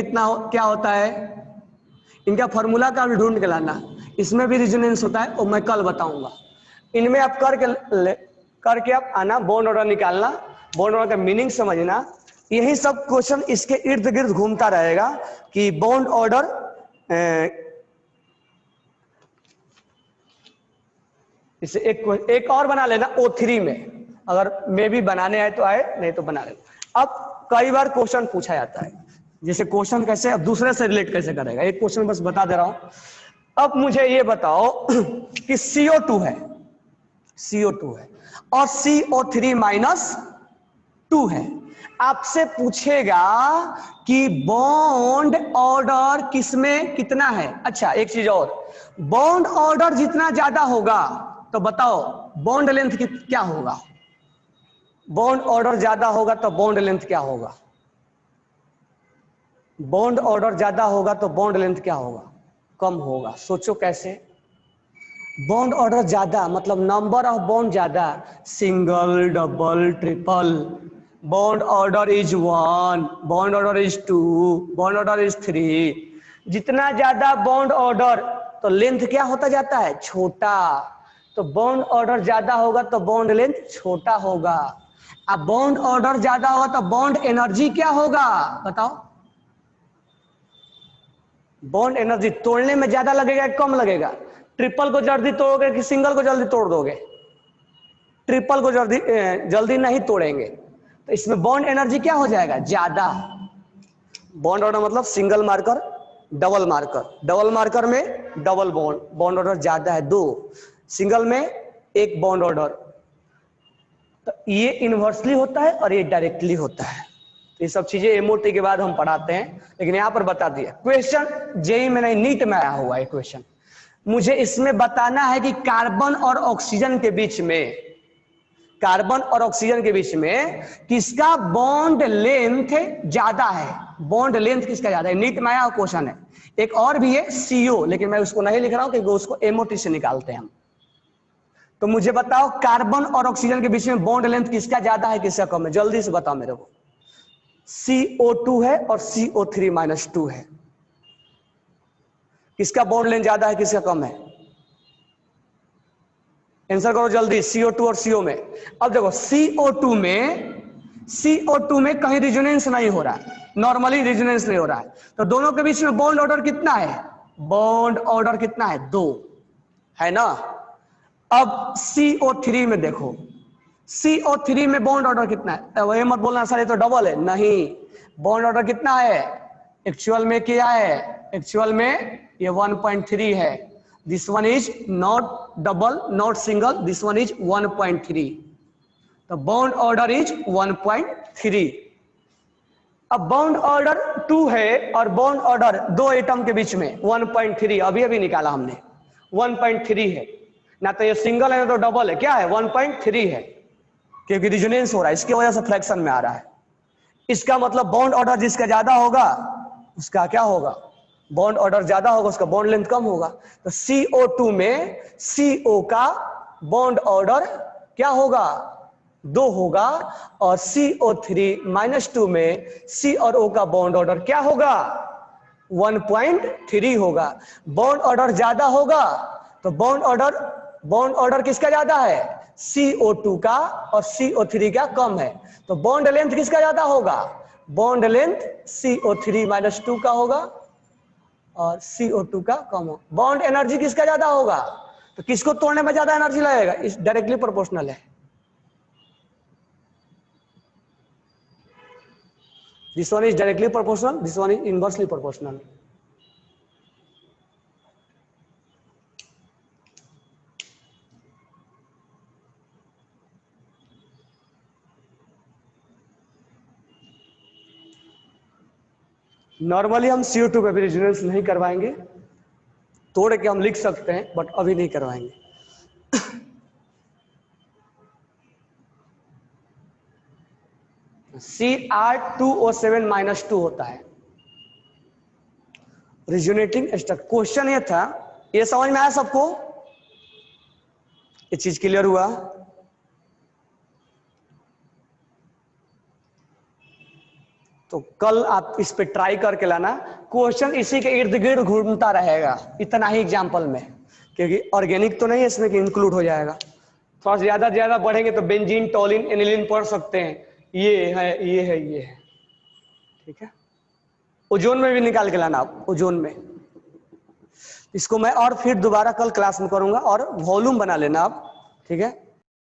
क्या होता है, इनका फॉर्मूला का भी ढूंढ के लाना। इसमें भी रेजोनेंस होता है और मैं कल बताऊंगा। इनमें आप करके आप आना, बॉन्ड ऑर्डर निकालना, बॉन्ड ऑर्डर का मीनिंग समझना। यही सब क्वेश्चन इसके इर्द गिर्द घूमता रहेगा कि बॉन्ड ऑर्डर। इसे एक और बना लेना O3 में, अगर मे भी बनाने आए तो आए, नहीं तो बना लेना। अब कई बार क्वेश्चन पूछा जाता है, जैसे क्वेश्चन कैसे, अब दूसरे से रिलेट कैसे करेगा, एक क्वेश्चन बस बता दे रहा हूं। अब मुझे ये बताओ कि CO2 है, CO2 है और CO3 माइनस 2 है। आपसे पूछेगा कि बॉन्ड ऑर्डर किसमें कितना है। अच्छा एक चीज और, बॉन्ड ऑर्डर जितना ज्यादा होगा तो बताओ बॉन्ड लेंथ क्या होगा। बॉन्ड ऑर्डर ज्यादा होगा तो बॉन्ड लेंथ क्या होगा। बॉन्ड ऑर्डर ज्यादा होगा तो बॉन्ड लेंथ क्या होगा, कम होगा। सोचो कैसे। बॉन्ड ऑर्डर ज्यादा मतलब नंबर ऑफ बॉन्ड ज्यादा, single double triple. Bond order is 1, bond order is 2, bond order is 3। जितना ज्यादा बॉन्ड ऑर्डर तो लेंथ क्या होता जाता है, छोटा। तो बॉन्ड ऑर्डर ज्यादा होगा तो बॉन्ड लेंथ छोटा होगा। अब बॉन्ड ऑर्डर ज्यादा होगा तो बॉन्ड एनर्जी क्या होगा बताओ। बॉन्ड एनर्जी तोड़ने में ज्यादा लगेगा कम लगेगा। ट्रिपल को जल्दी तोड़ोगे कि सिंगल को जल्दी तोड़ दोगे। ट्रिपल को जल्दी नहीं तोड़ेंगे, तो इसमें बॉन्ड एनर्जी क्या हो जाएगा, ज्यादा। बॉन्ड ऑर्डर मतलब single marker double marker, double marker में डबल बॉन्ड, बॉन्ड ऑर्डर ज्यादा है 2, सिंगल में 1 बॉन्ड ऑर्डर। तो ये इनवर्सली होता है और ये डायरेक्टली होता है। ये सब चीजें एमओटी के बाद हम पढ़ाते हैं, लेकिन यहां पर बता दिया। क्वेश्चन जेई में नहीं नीट में आया हुआ है क्वेश्चन। मुझे इसमें बताना है कि कार्बन और ऑक्सीजन के बीच में, कार्बन और ऑक्सीजन के बीच में किसका बॉन्ड लेंथ ज्यादा है। बॉन्ड लेंथ किसका ज्यादा है, नीट में आया क्वेश्चन है। एक और भी है सीओ, लेकिन मैं उसको नहीं लिख रहा हूं क्योंकि उसको एमओटी से निकालते हैं हम। तो मुझे बताओ कार्बन और ऑक्सीजन के बीच में बॉन्ड लेंथ किसका ज्यादा है किसका कम है, जल्दी से बताओ मेरे को। CO2 है और CO3-2 है। किसका बॉन्ड लेंथ ज्यादा है किसका कम है, आंसर करो जल्दी। CO2 और CO में। अब देखो CO2 में कहीं रिजोनेंस नहीं हो रहा है, नॉर्मली रिजोनेंस नहीं हो रहा है, तो दोनों के बीच में बॉन्ड ऑर्डर कितना है, बॉन्ड ऑर्डर कितना है 2 है ना। अब CO3 में देखो, CO3 में बॉन्ड ऑर्डर कितना है, वही मत बोलना सर ये तो डबल है, नहीं। बॉन्ड ऑर्डर कितना है, एक्चुअल में क्या है, एक्चुअल में ये 1.3 है। This one is not double not single, this one is 1.3। तो बॉन्ड ऑर्डर इज 1.3। अब बॉन्ड ऑर्डर 2 है और बॉन्ड ऑर्डर 2 एटम के बीच में 1.3, अभी निकाला हमने 1.3 है ना। तो ये सिंगल है ना तो डबल है, क्या है 1.3 है, क्योंकि रिजोनेंस हो रहा है, इसकी वजह से फ्रैक्शन में आ रहा है। इसका मतलब बॉन्ड ऑर्डर जिसका ज्यादा होगा उसका क्या होगा, बॉन्ड ऑर्डर ज्यादा होगा उसका बॉन्ड लेंथ कम होगा। तो CO2 में CO का बॉन्ड ऑर्डर क्या होगा 2 होगा, और CO3-2 में C और O का बॉन्ड ऑर्डर क्या होगा 1.3 होगा। बॉन्ड ऑर्डर ज्यादा होगा तो बॉन्ड ऑर्डर किसका ज्यादा है, CO2 का, और CO3 का कम है। तो बॉन्ड लेंथ किसका ज्यादा होगा, बॉन्ड लेंथ CO3-2 का होगा और CO2 का कम हो। बॉन्ड एनर्जी किसका ज्यादा होगा, तो किसको तोड़ने में ज्यादा एनर्जी लगेगा, इस डायरेक्टली प्रोपोर्शनल है। This one is directly proportional, this one is inversely proportional. Normally हम CO2 पे भी रेजोनेंस नहीं करवाएंगे, तोड़ के हम लिख सकते हैं बट अभी नहीं करवाएंगे। Cr2O7-2 होता है रिजोनेटिंग स्ट्रक्चर। क्वेश्चन ये था, ये समझ में आया सबको, ये चीज क्लियर हुआ। तो कल आप इस पे ट्राई करके लाना, क्वेश्चन इसी के इर्द गिर्द घूमता रहेगा, इतना ही एग्जाम्पल में, क्योंकि ऑर्गेनिक तो नहीं है इसमें कि इंक्लूड हो जाएगा। थोड़ा ज्यादा बढ़ेंगे तो बेंजीन टोलिन एनिलीन पढ़ सकते हैं, ये है ये है ये है, ठीक है। ओजोन में भी निकाल के लाना आप, ओजोन में। इसको मैं और फिर दोबारा कल क्लास में करूंगा, और वॉल्यूम बना लेना आप, ठीक है।